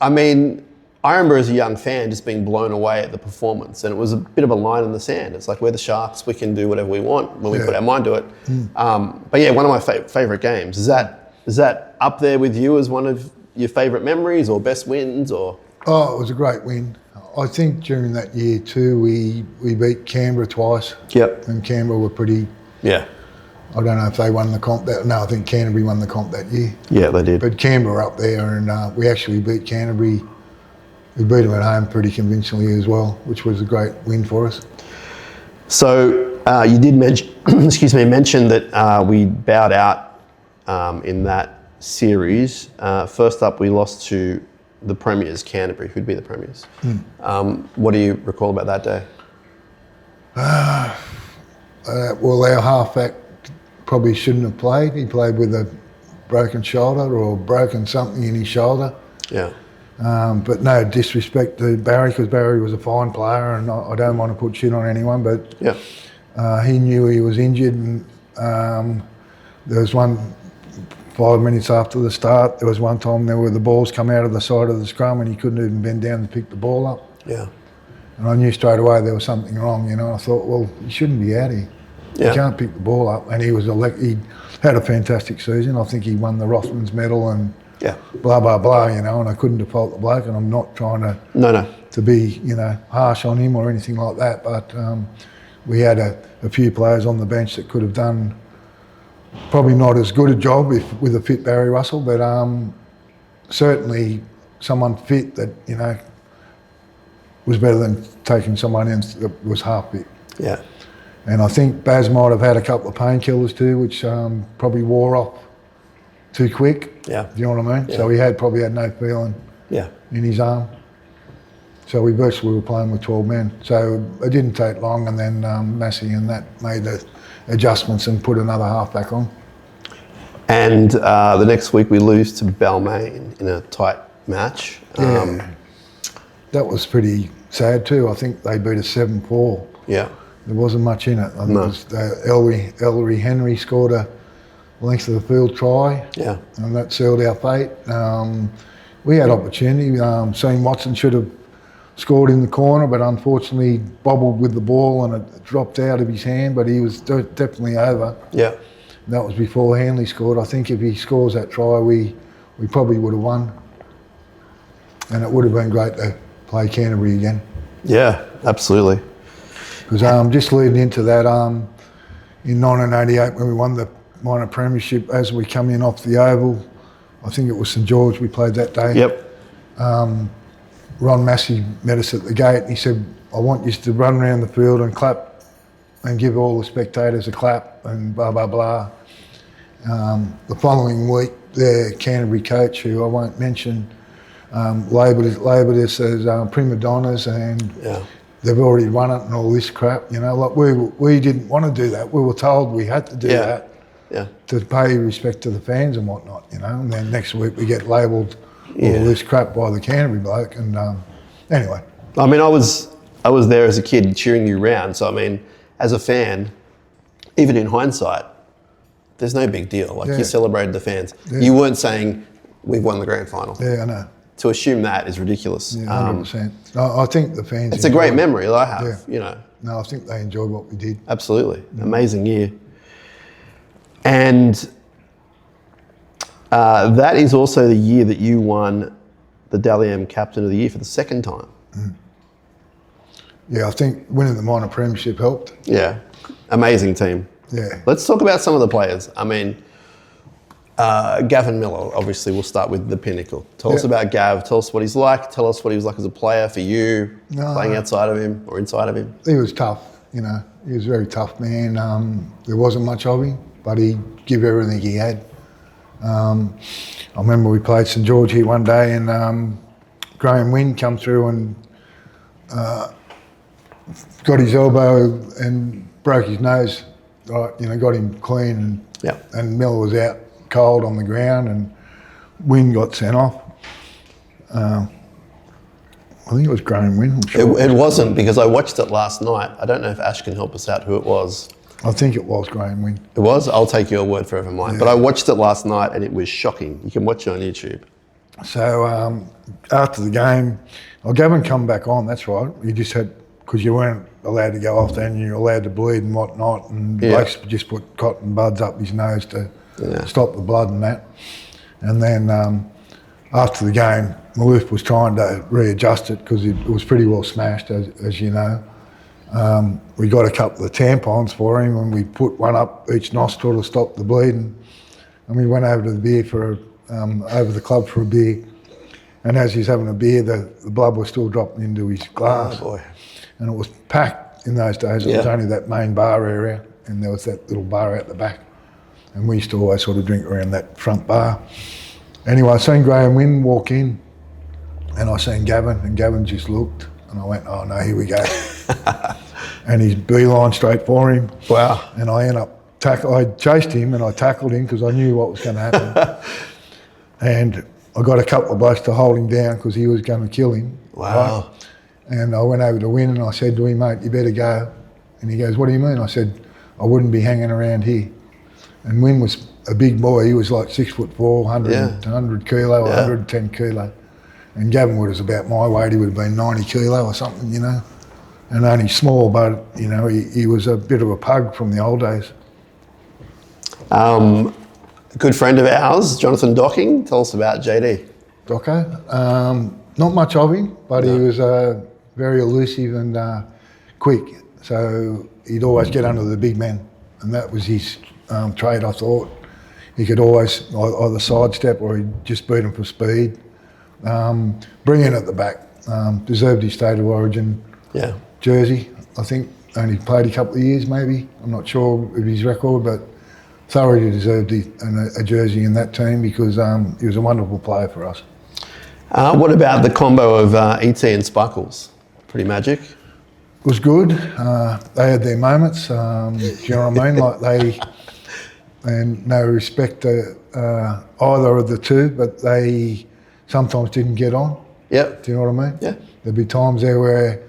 I mean, I remember as a young fan just being blown away at the performance, and it was a bit of a line in the sand. It's like, we're the Sharks, we can do whatever we want when we put our mind to it. But yeah, one of my favourite games. Is that up there with you as one of your favourite memories or best wins? Or?
Oh, it was a great win. I think during that year too, we beat Canberra twice. Yep. And Canberra were pretty... Yeah. I don't know if they won the comp no, I think Canterbury won the comp that year.
Yeah, they did.
But Canberra were up there, and we actually beat Canterbury. We beat them at home pretty convincingly as well, which was a great win for us.
So you did mention, mention that we bowed out in that series. First up, we lost to the Premiers, Canterbury. Who'd be the Premiers? What do you recall about that day?
Well, our halfback probably shouldn't have played. He played with a broken shoulder or broken something in his shoulder. Yeah. But no disrespect to Barry, because Barry was a fine player, and I don't want to put shit on anyone, but He knew he was injured, and there was 5 minutes after the start, there was one time there where the balls come out of the side of the scrum and he couldn't even bend down to pick the ball up.
Yeah.
And I knew straight away there was something wrong, you know. I thought, well, he shouldn't be out here.
Yeah.
He can't pick the ball up. And he had a fantastic season. I think he won the Rothmans medal and blah, blah, blah, you know, and I couldn't default the bloke, and I'm not trying to be, you know, harsh on him or anything like that, but we had a few players on the bench that could have done probably not as good a job with a fit Barry Russell, but certainly someone fit that, you know, was better than taking someone in that was half fit.
Yeah.
And I think Baz might have had a couple of painkillers too, which probably wore off too quick.
Yeah.
Do you know what I mean?
Yeah.
So he probably had no feeling in his arm. So we virtually were playing with 12 men. So it didn't take long, and then Massey and that made the adjustments and put another half back on.
And the next week we lose to Balmain in a tight match.
That was pretty sad too. I think they beat us 7-4.
Yeah.
There wasn't much in it. I think it was Ellery Henry scored a length of the field try.
Yeah.
And that sealed our fate. We had opportunity. Sean Watson should have scored in the corner, but unfortunately bobbled with the ball and it dropped out of his hand, but he was definitely over.
Yeah.
That was before Hanley scored. I think if he scores that try, we probably would have won. And it would have been great to play Canterbury again.
Yeah, absolutely.
Because just leading into that, in 1988 when we won the minor premiership, as we come in off the oval, I think it was St George we played that day.
Yep.
Ron Massey met us at the gate and he said, I want you to run around the field and clap and give all the spectators a clap and blah, blah, blah. The following week, their Canterbury coach, who I won't mention, labelled us as prima donnas, and they've already run it and all this crap, you know. Like we didn't want to do that. We were told we had to do that to pay respect to the fans and whatnot, you know. And then next week we get labelled all this crap by the Canterbury bloke, and anyway.
I mean, I was there as a kid cheering you round, so I mean, as a fan, even in hindsight, there's no big deal. Like you celebrated the fans. Yeah. You weren't saying we've won the grand final.
Yeah, I know.
To assume that is ridiculous.
Yeah, 100%. I think the fans.
It's a great memory that I have. You know.
No, I think they enjoyed what we did.
Absolutely, amazing year. And that is also the year that you won the Dally M Captain of the Year for the second time.
Yeah, I think winning the minor premiership helped.
Yeah, amazing team.
Yeah.
Let's talk about some of the players. I mean, Gavin Miller, obviously we'll start with the pinnacle. Tell us about Gav, tell us what he's like, tell us what he was like as a player for you, playing outside of him or inside of him.
He was tough, you know, he was a very tough man. There wasn't much of him, but he'd give everything he had. I remember we played St George here one day and Graham Wynn come through and got his elbow and broke his nose, right, you know, got him clean and Miller was out cold on the ground and Wynn got sent off. I think it was Graham Wynn. I'm sure.
It wasn't, because I watched it last night. I don't know if Ash can help us out who it was.
I think it was Graham Wynn.
It was? I'll take your word for it for mine. Yeah. But I watched it last night and it was shocking. You can watch it on YouTube.
So after the game, Gavin come back on, that's right. You just had, because you weren't allowed to go off then, you were allowed to bleed and whatnot, and blokes just put cotton buds up his nose to stop the blood and that. And then after the game, Maloof was trying to readjust it because it was pretty well smashed, as you know. We got a couple of tampons for him and we put one up each nostril to stop the bleeding. And we went over to the beer over the club for a beer. And as he's having a beer, the blood was still dropping into his glass.
Oh boy.
And it was packed in those days. It was only that main bar area and there was that little bar out the back. And we used to always sort of drink around that front bar. Anyway, I seen Graham Wynn walk in and I seen Gavin, and Gavin just looked and I went, oh no, here we go. And he's beeline straight for him.
Wow.
And I ended up I chased him and I tackled him because I knew what was going to happen. And I got a couple of blokes to hold him down because he was going to kill him.
Wow.
Right? And I went over to Wynn and I said to him, mate, you better go. And he goes, what do you mean? I said, I wouldn't be hanging around here. And Wynn was a big boy. He was like 6'4", 100 kilo, 110 kilo. And Gavin was about my weight. He would have been 90 kilo or something, you know. And only small, but, you know, he was a bit of a pug from the old days.
A good friend of ours, Jonathan Docking. Tell us about JD.
Docko. Not much of him, but he was very elusive and quick. So he'd always get under the big men, and that was his trade, I thought. He could always either sidestep or he'd just beat him for speed. Brilliant at the back. Deserved his state of origin jersey, I think. Only played a couple of years maybe. I'm not sure of his record, but thoroughly deserved a jersey in that team because he was a wonderful player for us.
What about the combo of ET and Sparkles? Pretty magic.
It was good. They had their moments. Do you know what I mean? Like and no respect to either of the two, but they sometimes didn't get on.
Yep.
Do you know what I mean?
Yeah.
There'd be times there where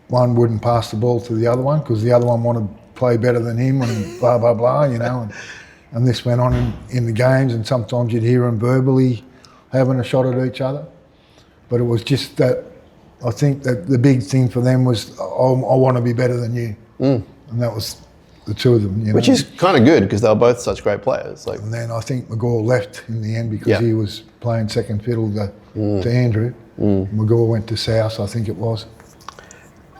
one wouldn't pass the ball to the other one because the other one wanted to play better than him and blah, blah, blah, you know. And this went on in the games, and sometimes you'd hear them verbally having a shot at each other. But it was just that, I think that the big thing for them was, I want to be better than you. And that was the two of them, you know.
Which is kind of good because they were both such great players. Like,
and then I think McGaw left in the end because he was playing second fiddle to Andrew. McGaw went to South, I think it was.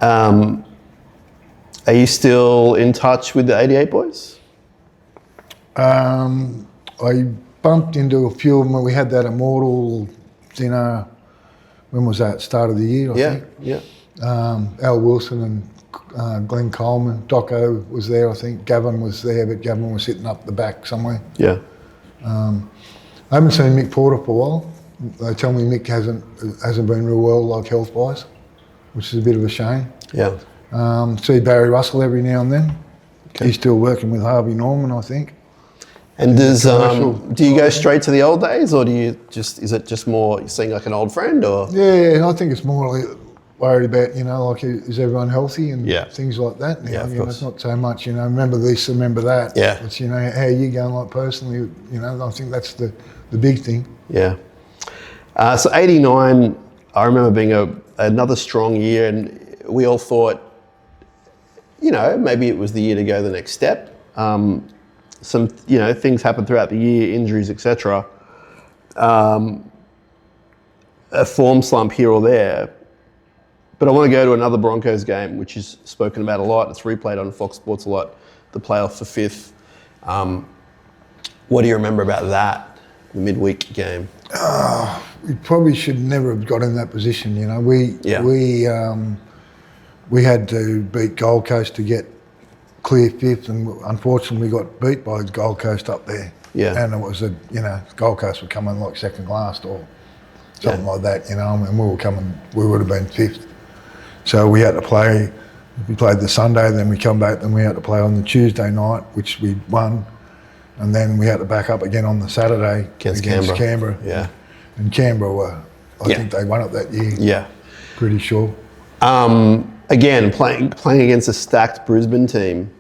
Are you still in touch with the 88 boys?
I bumped into a few of them when we had that immortal dinner. When was that? Start of the year, I think.
Yeah.
Al Wilson and Glenn Coleman. Docko was there, I think. Gavin was there, but Gavin was sitting up the back somewhere.
Yeah.
I haven't seen Mick Porter for a while. They tell me Mick hasn't been real well, like health-wise, which is a bit of a shame.
Yeah.
See Barry Russell every now and then. Okay. He's still working with Harvey Norman, I think.
And do you go straight to the old days, or is it just more you seeing like an old friend, or?
Yeah, I think it's more like worried about, you know, like is everyone healthy and things like that. Now,
of
course. It's not so much, you know, remember this, remember that.
Yeah.
It's, you know, how you going like personally, you know, I think that's the big thing.
Yeah. So 89, I remember being another strong year, and we all thought, you know, maybe it was the year to go the next step. Some, you know, things happened throughout the year, injuries, etc. A form slump here or there. But I want to go to another Broncos game, which is spoken about a lot. It's replayed on Fox Sports a lot, the playoff for fifth. What do you remember about that, the midweek game?
We probably should never have got in that position, you know. We had to beat Gold Coast to get clear fifth, and unfortunately we got beat by Gold Coast up there. Yeah. And it was Gold Coast were coming like second last or something like that, you know, and we would have been fifth. So we had to play, we played the Sunday, then we come back, then we had to play on the Tuesday night, which we won, and then we had to back up again on the Saturday against Canberra. Yeah. And Canberra I think they won it that year.
Yeah.
Pretty sure.
Again, playing against a stacked Brisbane team,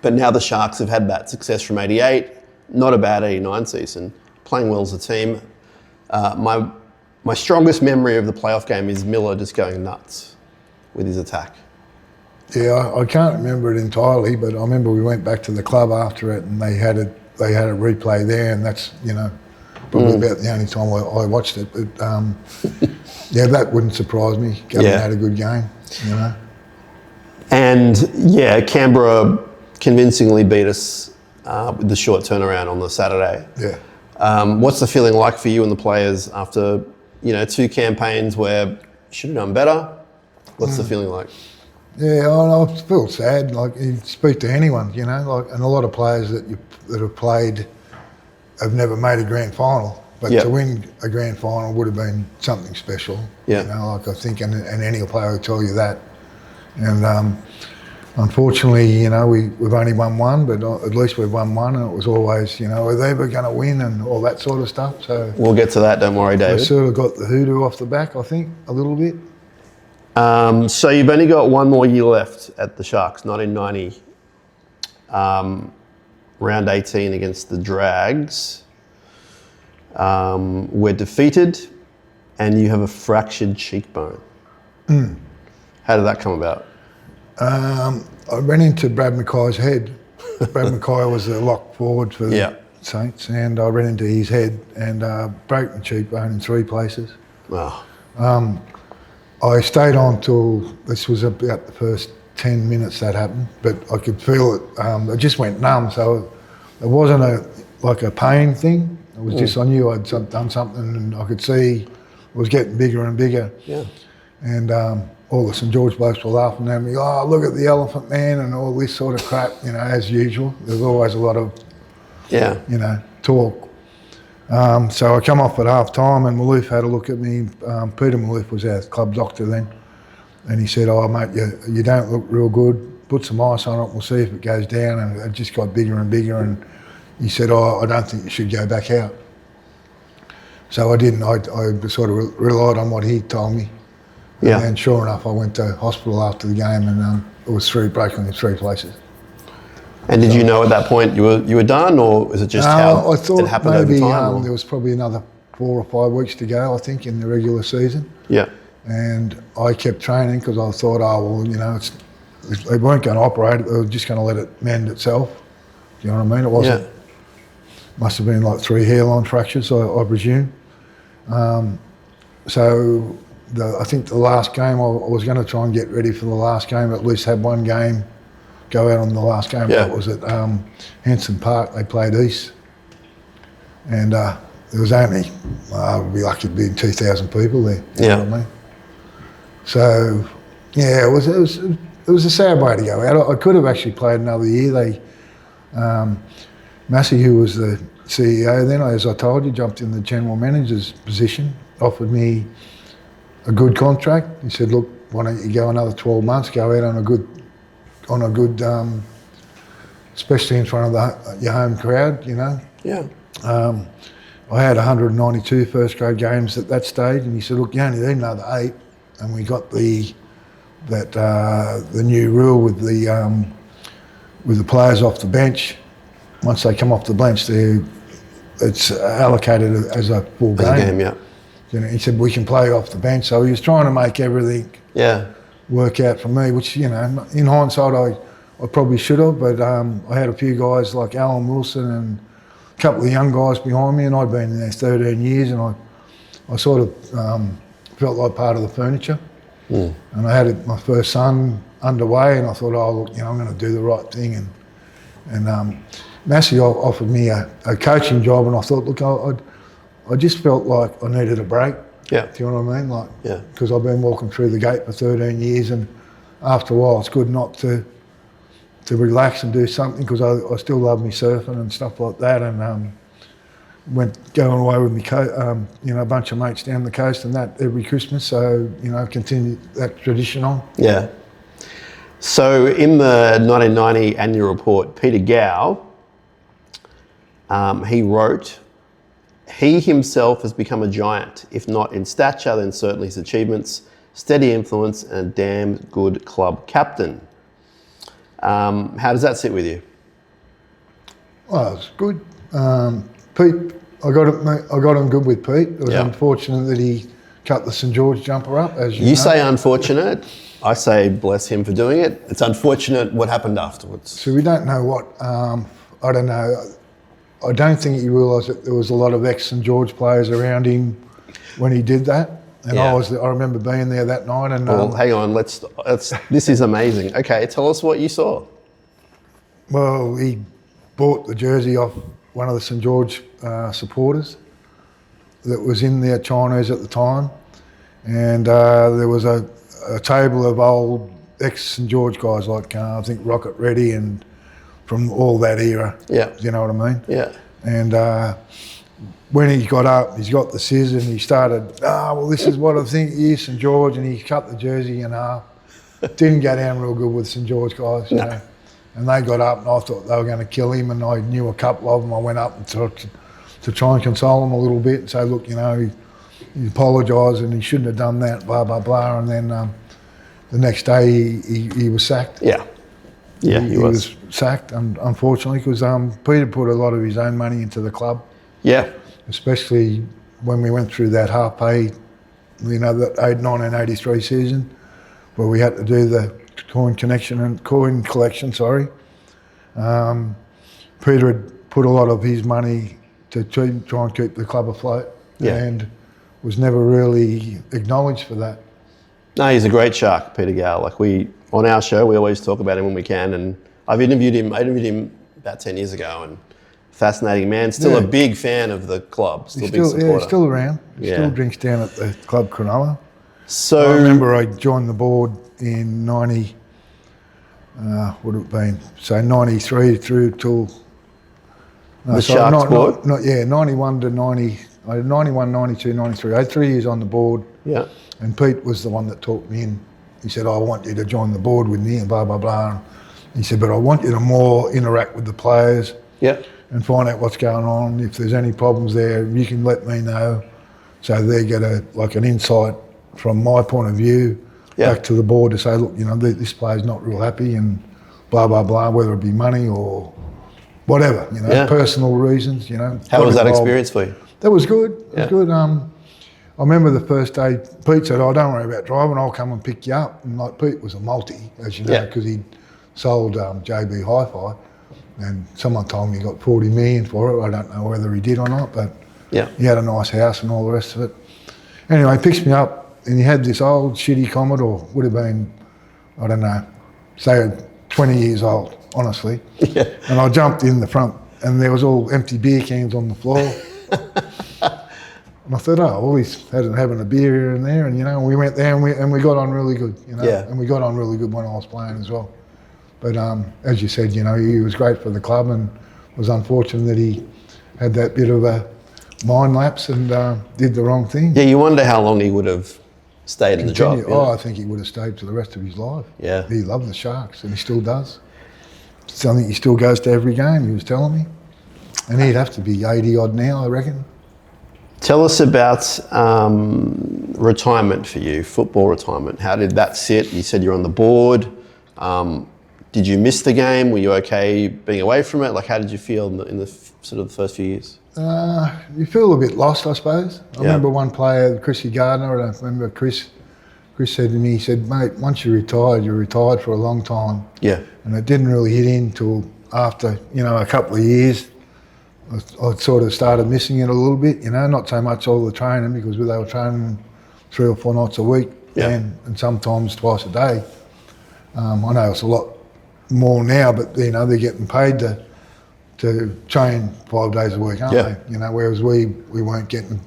but now the Sharks have had that success from 88, not a bad 89 season, playing well as a team. My strongest memory of the playoff game is Miller just going nuts with his attack.
Yeah, I can't remember it entirely, but I remember we went back to the club after it and they had a replay there, and that's, you know, probably about the only time I watched it. But yeah, that wouldn't surprise me. Gavin had a good game, you know. And
yeah, Canberra convincingly beat us with the short turnaround on the Saturday.
Yeah.
What's the feeling like for you and the players after, you know, 2 campaigns where you should have done better? What's the feeling like?
Yeah, I feel sad. Like, you speak to anyone, you know, like, and a lot of players that have played have never made a grand final, but to win a grand final would have been something special.
Yeah.
You know, like I think, and any player will tell you that. And unfortunately, you know, we've only won one, but at least we've won one, and it was always, you know, are they ever going to win and all that sort of stuff. So
we'll get to that. Don't worry, David.
We sort of got the hoodoo off the back, I think, a little bit.
So you've only got one more year left at the Sharks, 1990. Round 18 against the Drags. We're defeated and you have a fractured cheekbone. How did that come about?
I ran into Brad Mackay's head. Brad Mackay was the lock forward for the Saints, and I ran into his head and broke my cheekbone in 3 places.
Wow.
I stayed on till this was about the first 10 minutes that happened, but I could feel it. It just went numb, so it wasn't a pain thing. It was just I knew I'd done something, and I could see it was getting bigger and bigger.
Yeah.
And all the St George blokes were laughing at me. Oh, look at the elephant man and all this sort of crap. As usual. There's always a lot of talk. So I come off at half time and Maloof had a look at me. Peter Maloof was our club doctor then. And he said, oh mate, you don't look real good. Put some ice on it, we'll see if it goes down. And it just got bigger and bigger. And he said, oh, I don't think you should go back out. So I didn't. I sort of relied on what he told me.
Yeah.
And sure enough, I went to hospital after the game and it was broken in 3 places.
And did you know at that point you were done, or was it just how
I thought
it happened
maybe,
over time?
There was probably another 4 or 5 weeks to go, I think, in the regular season.
Yeah.
And I kept training because I thought, they weren't going to operate it, they were just going to let it mend itself. Do you know what I mean? It wasn't. Must have been like 3 hairline fractures, I presume. So I think the last game, I was going to try and get ready for the last game, at least have 1 game, go out on the last game.
Yeah.
That was at Henson Park, they played East. And there was only, I'd be lucky to be 2,000 people there. You know what I mean? So, yeah, it was a sad way to go out. I could have actually played another year. Massey, who was the CEO then, as I told you, jumped in the general manager's position, offered me a good contract. He said, look, why don't you go another 12 months, go out on a good, especially in front of your home crowd,
Yeah.
I had 192 first grade games at that stage, and he said, look, you only need another 8, and we got the new rule with the players off the bench. Once they come off the bench, it's allocated as a full game.
As a game, yeah.
He said, we can play off the bench. So he was trying to make everything work out for me, which, in hindsight, I probably should have, but I had a few guys like Alan Wilson and a couple of young guys behind me, and I'd been there 13 years, and I sort of felt like part of the furniture. And I had my first son underway, and I thought, oh, look, I'm going to do the right thing. And Massey offered me a coaching job, and I thought, look, I just felt like I needed a break.
Yeah.
Do you know what I mean? Because I've been walking through the gate for 13 years, and after a while, it's good not to relax and do something, because I still love me surfing and stuff like that, and went going away with me, a bunch of mates down the coast and that every Christmas. So continued that tradition on.
Yeah. So in the 1990 annual report, Peter Gow, he wrote, he himself has become a giant, if not in stature, then certainly his achievements, steady influence, and a damn good club captain. How does that sit with you?
Well, it's good. Pete, I got him good with Pete. It was unfortunate that he cut the St George jumper up, as you know.
Say unfortunate. I say bless him for doing it. It's unfortunate what happened afterwards.
So we don't know what, I don't know. I don't think he realised that there was a lot of ex-St George players around him when he did that. And I remember being there that night. And
well, hang on, this is amazing. Okay, tell us what you saw.
Well, he bought the jersey off one of the St George supporters that was in there, Chinese at the time. And there was a table of old ex-St George guys like, I think, Rocket Reddy and from all that era.
Yeah.
You know what I mean?
Yeah.
And when he got up, he's got the scissors and he started, well, this is what I think he is, St George, and he cut the jersey in half. Didn't go down real good with St George guys, you know. And they got up and I thought they were going to kill him, and I knew a couple of them. I went up and to try and console him a little bit and say, look, he apologised and he shouldn't have done that, blah, blah, blah. And then the next day he was sacked.
Yeah. Yeah, he was.
Sacked, unfortunately, because Peter put a lot of his own money into the club.
Yeah.
Especially when we went through that half pay, that 1983 season, where we had to do the coin collection. Peter had put a lot of his money to try and keep the club afloat, and was never really acknowledged for that.
No, he's a great Shark, Peter Gale. On our show, we always talk about him when we can, and I interviewed him about 10 years ago, and fascinating man. Still a big fan of the club. Still a big supporter.
Yeah, he's still around. He still drinks down at the club Cronulla.
So
I remember I joined the board in 90. Would have been 93 through till
Sharks board.
91 to 90. I had 91, 92, 93. I had 3 years on the board.
Yeah.
And Pete was the one that talked me in. He said, I want you to join the board with me and blah, blah, blah. And he said, but I want you to more interact with the players and find out what's going on. If there's any problems there, you can let me know. So they get an insight from my point of view back to the board to say, look, this player's not real happy and blah, blah, blah, whether it be money or whatever, personal reasons,
How was that experience for you?
That was good. It was good. I remember the first day, Pete said, don't worry about driving, I'll come and pick you up. And Pete was a multi, as you know, because he'd sold JB Hi-Fi, and someone told me he got 40 million for it. I don't know whether he did or not, but he had a nice house and all the rest of it. Anyway, he picks me up, and he had this old shitty Commodore, would have been, I don't know, say 20 years old, honestly. And I jumped in the front, and there was all empty beer cans on the floor. And I thought, well, he's having a beer here and there, and we went there and we got on really good, and we got on really good when I was playing as well. But as you said, he was great for the club, and it was unfortunate that he had that bit of a mind lapse and did the wrong thing.
Yeah, you wonder how long he would have stayed in the job.
I think he would have stayed for the rest of his life.
Yeah.
He loved the Sharks, and he still does. So I think he still goes to every game, he was telling me. And he'd have to be 80 odd now, I reckon.
Tell us about retirement for you, football retirement. How did that sit? You said you're on the board. Did you miss the game? Were you okay being away from it? How did you feel in the sort of the first few years?
You feel a bit lost, I suppose. I remember one player, Chrissy Gardner, I remember Chris said to me, he said, mate, once you're retired for a long time. Yeah. And it didn't really hit in till after, a couple of years. I sort of started missing it a little bit, not so much all the training, because they were training 3 or 4 nights a week and sometimes twice a day. I know it's a lot more now, but they're getting paid to train 5 days a week, aren't they? Whereas we weren't getting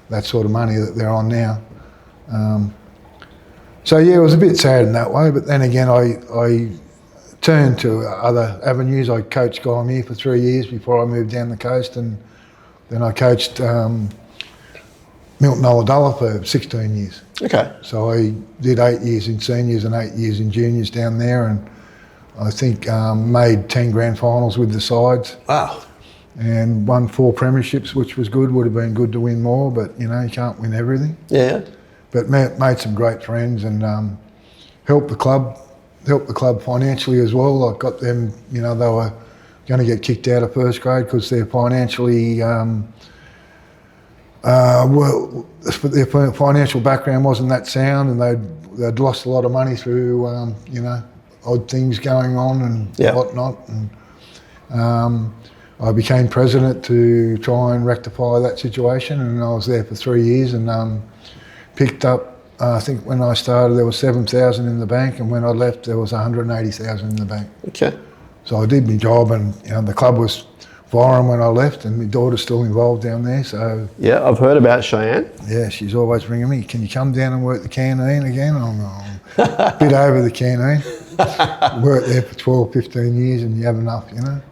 that sort of money that they're on now. So it was a bit sad in that way, but then again I turned to other avenues. I coached Guymere for 3 years before I moved down the coast, and then I coached Milton Ulladulla for 16 years. Okay. So I did 8 years in seniors and 8 years in juniors down there, and I think made 10 grand finals with the sides. Wow. And won 4 premierships, which was good. Would have been good to win more, but you can't win everything. Yeah. But made some great friends and helped the club financially as well. I got them, they were going to get kicked out of first grade because they're financially, their financial background wasn't that sound, and they'd lost a lot of money through, odd things going on and whatnot. And I became president to try and rectify that situation, and I was there for 3 years and picked up. I think when I started there was 7,000 in the bank, and when I left there was 180,000 in the bank. Okay. So I did my job, and the club was firing when I left, and my daughter's still involved down there. So yeah, I've heard about Cheyenne. Yeah, she's always ringing me. Can you come down and work the canteen again? I'm a bit over the canteen. Worked there for 12, 15 years, and you have enough,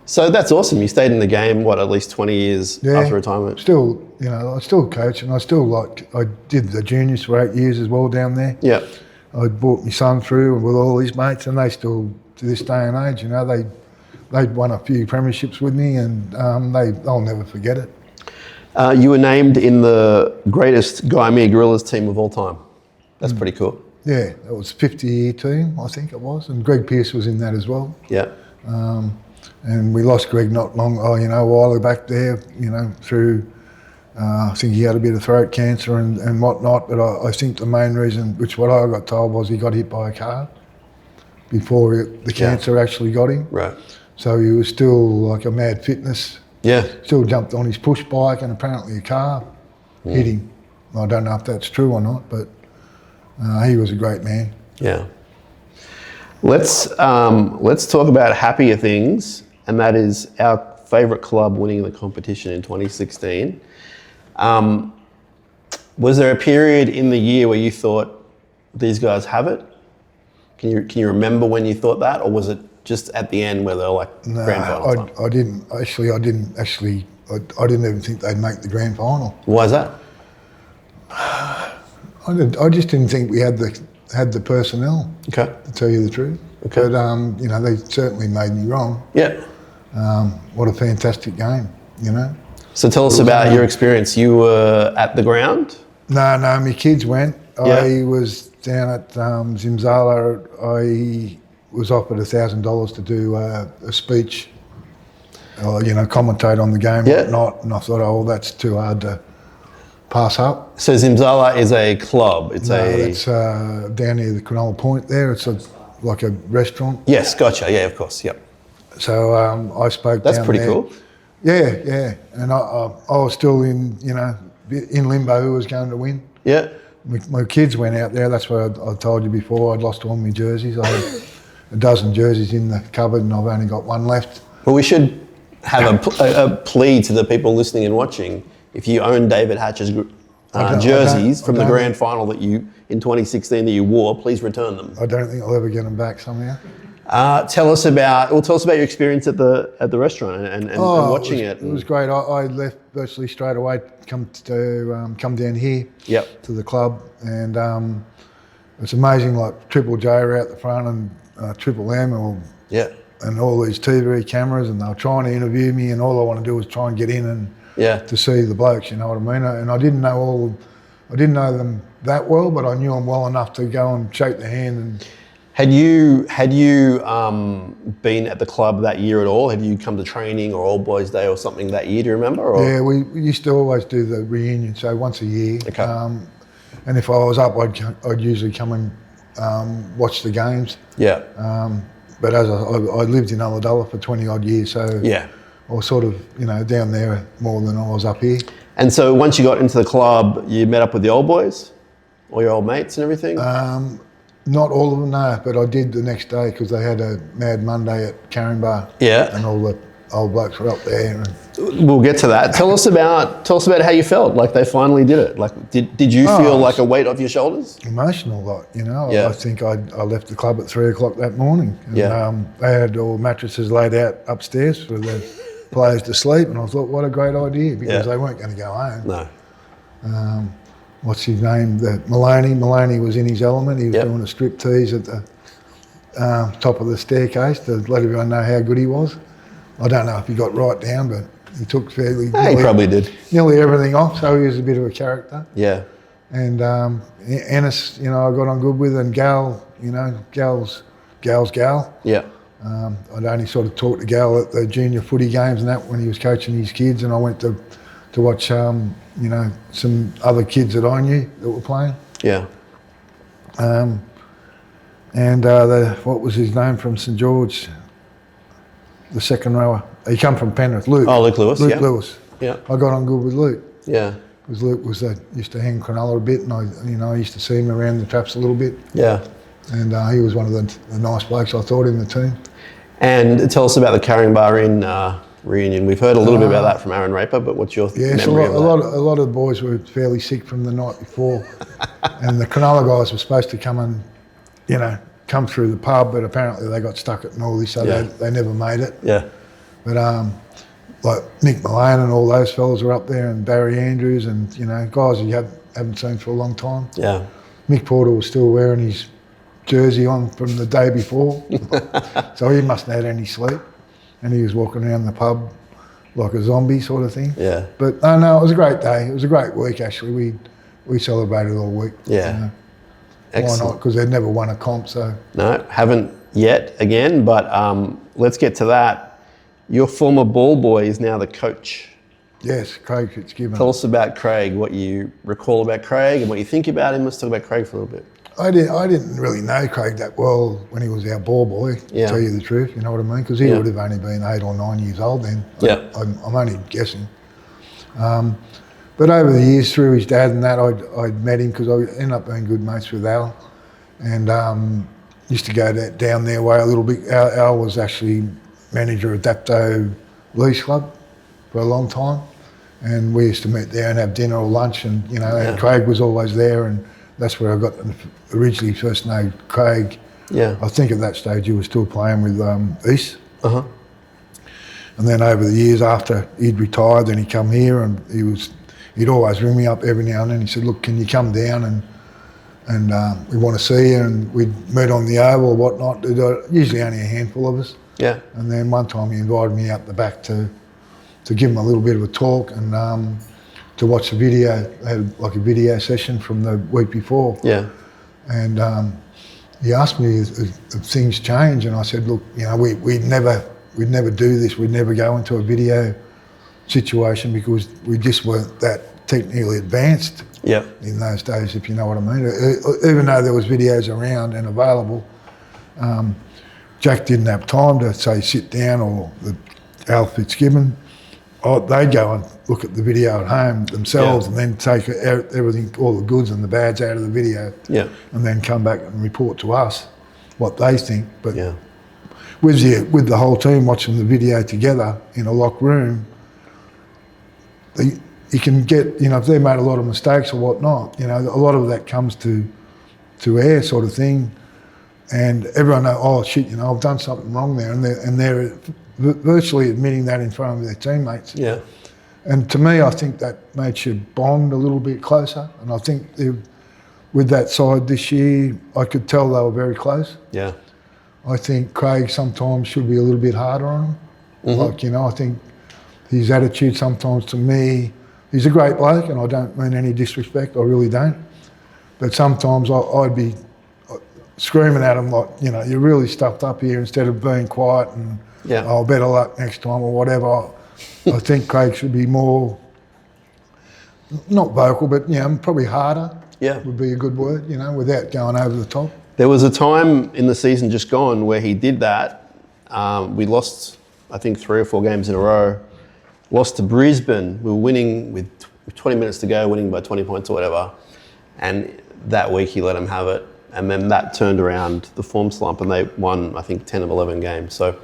So that's awesome. You stayed in the game, at least 20 years after retirement? Still, I still coach, and I did the juniors for 8 years as well down there. Yeah. I brought my son through with all his mates, and they still, to this day and age, they'd won a few premierships with me, and they'll never forget it. You were named in the greatest Guymere Gorillas team of all time. That's pretty cool. Yeah, it was 50-year team, I think it was, and Greg Pearce was in that as well.
Yeah.
And we lost Greg not long, a while back there, through, I think he had a bit of throat cancer and whatnot, but I think the main reason, which what I got told, was he got hit by a car before the cancer actually got him.
Right.
So he was still like a mad fitness.
Yeah.
Still jumped on his push bike and apparently a car hit him. I don't know if that's true or not, but he was a great man.
Yeah. Let's talk about happier things, and that is our favourite club winning the competition in 2016. Was there a period in the year where you thought these guys have it? Can you remember when you thought that, or was it just at the end where they're like grand final time?
I didn't even think they'd make the grand final.
Why is that?
I just didn't think we had the personnel.
Okay.
To tell you the truth.
Okay.
But they certainly made me wrong.
Yeah.
What a fantastic game,
So tell us about your experience. You were at the ground?
No, my kids went.
Yeah.
I was down at Zimzala. I was offered $1,000 to do a speech, commentate on the game,
Yeah.
whatnot, and I thought, that's too hard to pass up.
So Zimzala is a club. It's
It's down near the Cronulla Point there. It's like a restaurant.
Yes, gotcha. Yeah, of course. Yep.
So I spoke.
That's
down
pretty
there.
cool.
Yeah, and I was still in limbo who was going to win.
Yeah.
My kids went out there. That's what I told you before. I'd lost all my jerseys. I had a dozen jerseys in the cupboard, and I've only got one left.
Well, we should have a plea to the people listening and watching. If you own David Hatch's jerseys from the grand final in 2016 that you wore, please return them.
I don't think I'll ever get them back somehow.
Tell us about your experience at the restaurant and watching it.
It was great. I left virtually straight away. Come down here.
Yep.
To the club, and it's amazing. Like Triple J were out the front, and Triple M, and all these TV cameras, and they were trying to interview me, and all I want to do was try and get in and to see the blokes. You know what I mean? And I didn't know them that well, but I knew them well enough to go and shake their hand and.
Had you been at the club that year at all? Had you come to training or Old Boys Day or something that year? Do you remember? Or?
Yeah, we used to always do the reunion, so once a year.
Okay.
And if I was up, I'd usually come and watch the games.
Yeah.
But as I lived in Ulladulla for 20 odd years, so
yeah.
I was sort of down there more than I was up here.
And so once you got into the club, you met up with the old boys, all your old mates and everything.
Not all of them, no, but I did the next day because they had a Mad Monday at Caringbah.
Yeah.
And all the old blokes were up there.
We'll get to that. Tell us about how you felt. Like they finally did it. Like did you feel like a weight off your shoulders?
Emotional, like
Yeah.
I think I left the club at 3 o'clock that morning. And, they had all mattresses laid out upstairs for the players to sleep, and I thought, what a great idea, because they weren't going to go home.
No.
What's his name? Maloney was in his element. He was doing a striptease at the top of the staircase to let everyone know how good he was. I don't know if he got right down, but he took
He probably did.
Nearly everything off, so he was a bit of a character.
Yeah.
And Ennis, I got on good with, and Gal, Gal's Gal.
Yeah.
I'd only sort of talked to Gal at the junior footy games and that when he was coaching his kids, and I went to watch, some other kids that I knew that were playing.
Yeah.
What was his name from St George? The second rower. He come from Penrith, Luke.
Oh, Luke Lewis.
Luke Lewis.
Yeah.
I got on good with Luke.
Yeah.
Because Luke used to hang Cronulla a bit, and I used to see him around the traps a little bit.
Yeah.
And he was one of the nice blokes I thought in the team.
And tell us about the Caringbah reunion. We've heard a little bit about that from Aaron Raper, but what's your memory of that?
A lot of the boys were fairly sick from the night before, and the Cronulla guys were supposed to come and, come through the pub, but apparently they got stuck at Norley, so they never made it.
Yeah.
But like Nick Malone and all those fellas were up there, and Barry Andrews, and guys you haven't seen for a long time.
Yeah.
Mick Porter was still wearing his jersey on from the day before, so he mustn't have had any sleep. And he was walking around the pub like a zombie sort of thing.
Yeah.
But no, it was a great day. It was a great week actually. We celebrated all week.
Yeah.
Why not?
Excellent.
Because they'd never won a comp, so.
No, haven't yet again, but let's get to that. Your former ball boy is now the coach.
Yes, Craig Fitzgibbon.
Tell us about Craig, what you recall about Craig and what you think about him. Let's talk about Craig for a little bit.
I didn't really know Craig that well when he was our ball boy, to tell you the truth, you know what I mean? Because he would have only been 8 or 9 years old then.
Yeah.
I'm only guessing. But over the years, through his dad and that, I'd met him because I ended up being good mates with Al. And used to go down their way a little bit. Al was actually manager of Dapto Lease Club for a long time. And we used to meet there and have dinner or lunch and, and Craig was always there. And that's where I got originally first know Craig.
Yeah.
I think at that stage he was still playing with East.
Uh-huh.
And then over the years after he'd retired, then he come here and he'd always ring me up every now and then. He said, look, can you come down and we want to see you, and we'd meet on the Oval or whatnot. Usually only a handful of us.
Yeah.
And then one time he invited me out the back to give him a little bit of a talk and to watch the video. They had like a video session from the week before.
Yeah.
And he asked me if things change, and I said, look, we'd never do this. We'd never go into a video situation because we just weren't that technically advanced in those days, if you know what I mean. Even though there was videos around and available, Jack didn't have time to say sit down, or Al Fitzgibbon. They'd go and look at the video at home themselves and then take everything, all the goods and the bads out of the video, and then come back and report to us what they think. But with the whole team watching the video together in a locked room, you can get, if they made a lot of mistakes or whatnot, a lot of that comes to air sort of thing, and everyone knows, oh shit, I've done something wrong there, and they're virtually admitting that in front of their teammates.
Yeah.
And to me, I think that made you bond a little bit closer, and I think with that side this year, I could tell they were very close.
Yeah.
I think Craig sometimes should be a little bit harder on them.
Mm-hmm.
I think his attitude sometimes to me, he's a great bloke, and I don't mean any disrespect, I really don't. But sometimes I'd be screaming at him like, you're really stuffed up here, instead of being quiet and, better luck next time or whatever. I think Craig should be more, not vocal, but probably harder.
Yeah.
Would be a good word, without going over the top.
There was a time in the season just gone where he did that. We lost, I think, 3 or 4 games in a row. Lost to Brisbane. We were winning with 20 minutes to go, winning by 20 points or whatever. And that week he let them have it. And then that turned around the form slump and they won, I think, 10 of 11 games. So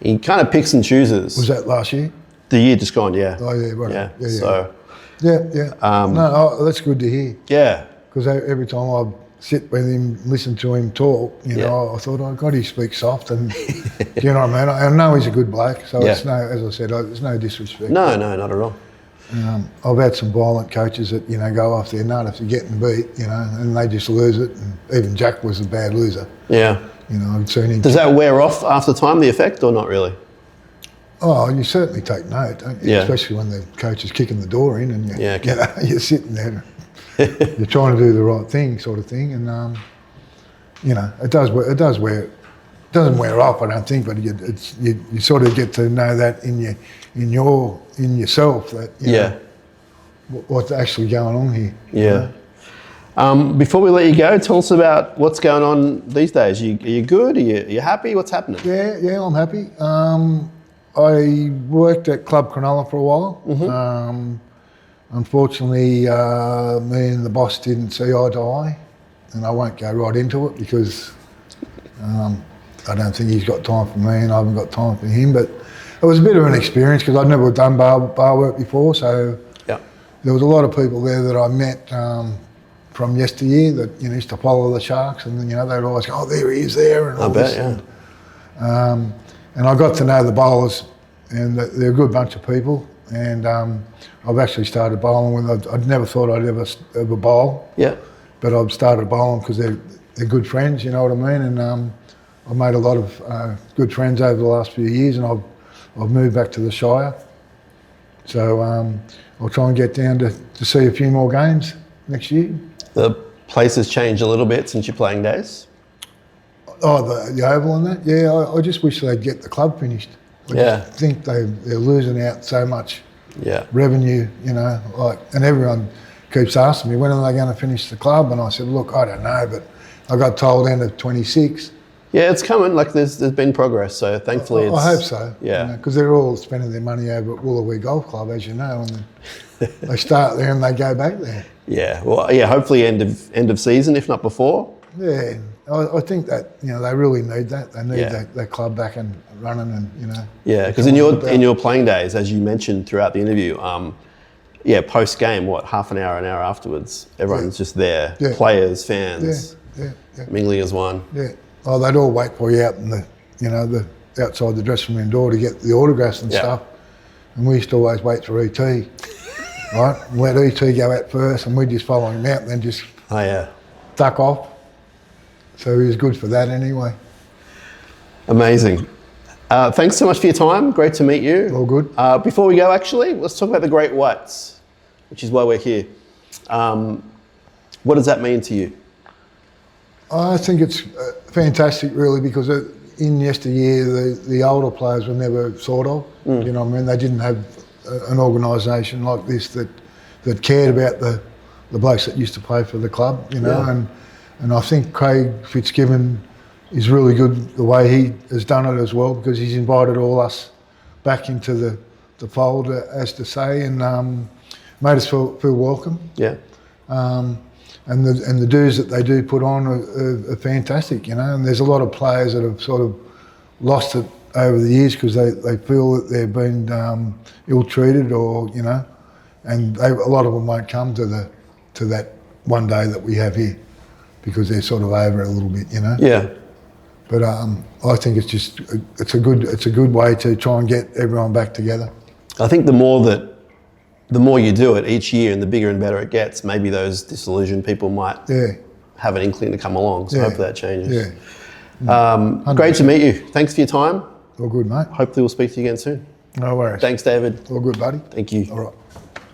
he kind of picks and chooses.
Was that last year?
The year just gone, yeah.
Oh, yeah, right.
Yeah. So.
No, that's good to hear.
Yeah.
Because every time I sit with him, listen to him talk, I thought, oh God, he speaks soft, and you know what I mean. I know he's a good bloke, so it's no, as I said, there's no disrespect.
No, not at all.
I've had some violent coaches that go off their nut if they're getting beat, and they just lose it. And even Jack was a bad loser.
Yeah.
I've seen him.
Does that wear off after time, the effect, or not really?
Oh, you certainly take note, don't you?
Yeah.
Especially when the coach is kicking the door in, and you're sitting there. You're trying to do the right thing, sort of thing, and it doesn't wear off, I don't think, but you sort of get to know that in yourself that what's actually going on here.
Yeah. Before we let you go, tell us about what's going on these days. Are you good? Are you happy? What's happening?
Yeah, I'm happy. I worked at Club Cronulla for a while.
Mm-hmm.
Unfortunately, me and the boss didn't see eye to eye, and I won't go right into it because I don't think he's got time for me and I haven't got time for him. But it was a bit of an experience because I'd never done bar work before, so there was a lot of people there that I met from yesteryear that used to follow the Sharks, and they'd always go, oh, there he is there, and all this. And I got to know the bowlers, and they're a good bunch of people. And I've actually started bowling with them. I'd never thought I'd ever bowl. Yeah. But I've started bowling because they're good friends, you know what I mean? And I've made a lot of good friends over the last few years, and I've moved back to the Shire. So I'll try and get down to see a few more games next year.
The place has changed a little bit since your playing days?
Oh, the Oval and that? Yeah, I just wish they'd get the club finished. I just think they're losing out so much revenue, you know, and everyone keeps asking me, when are they going to finish the club? And I said, look, I don't know, but I got told end of 26.
Yeah, it's coming. Like there's been progress, so thankfully
I hope so.
Yeah.
Because they're all spending their money over at Wollowee Golf Club, as you know, and they start there and they go back there.
Yeah, well, yeah, hopefully end of season, if not before.
Yeah, I think that, you know, they really need that. They need that club back and running, and, you know.
Yeah, because in your playing days, as you mentioned throughout the interview, post game, half an hour afterwards, everyone's just there, players, fans, mingling as one. Yeah.
Oh, they'd all wait for you out in the outside the dressing room door to get the autographs and stuff, and we used to always wait for ET, right? And let ET go out first, and we'd just follow him out and then just duck off. So he was good for that anyway.
Amazing. Thanks so much for your time. Great to meet you.
All good.
Before we go, actually, let's talk about the Great Whites, which is why we're here. What does that mean to you?
I think it's fantastic, really, because in yesteryear, the older players were never thought of. You know what I mean? They didn't have an organisation like this that cared about the blokes that used to play for the club, you know. And I think Craig Fitzgibbon is really good the way he has done it as well, because he's invited all us back into the fold, as to say, and made us feel welcome. Yeah. And the dues that they do put on are fantastic, you know. And there's a lot of players that have sort of lost it over the years because they feel that they've been ill-treated, or, you know, and a lot of them won't come to that one day that we have here because they're sort of over it a little bit, you know. Yeah. But I think it's a good way to try and get everyone back together.
I think the more you do it each year and the bigger and better it gets, maybe those disillusioned people might have an inkling to come along. So hopefully that changes. Yeah. Great to meet you. Thanks for your time.
All good, mate.
Hopefully we'll speak to you again soon.
No worries.
Thanks, David.
All good, buddy.
Thank you.
All right.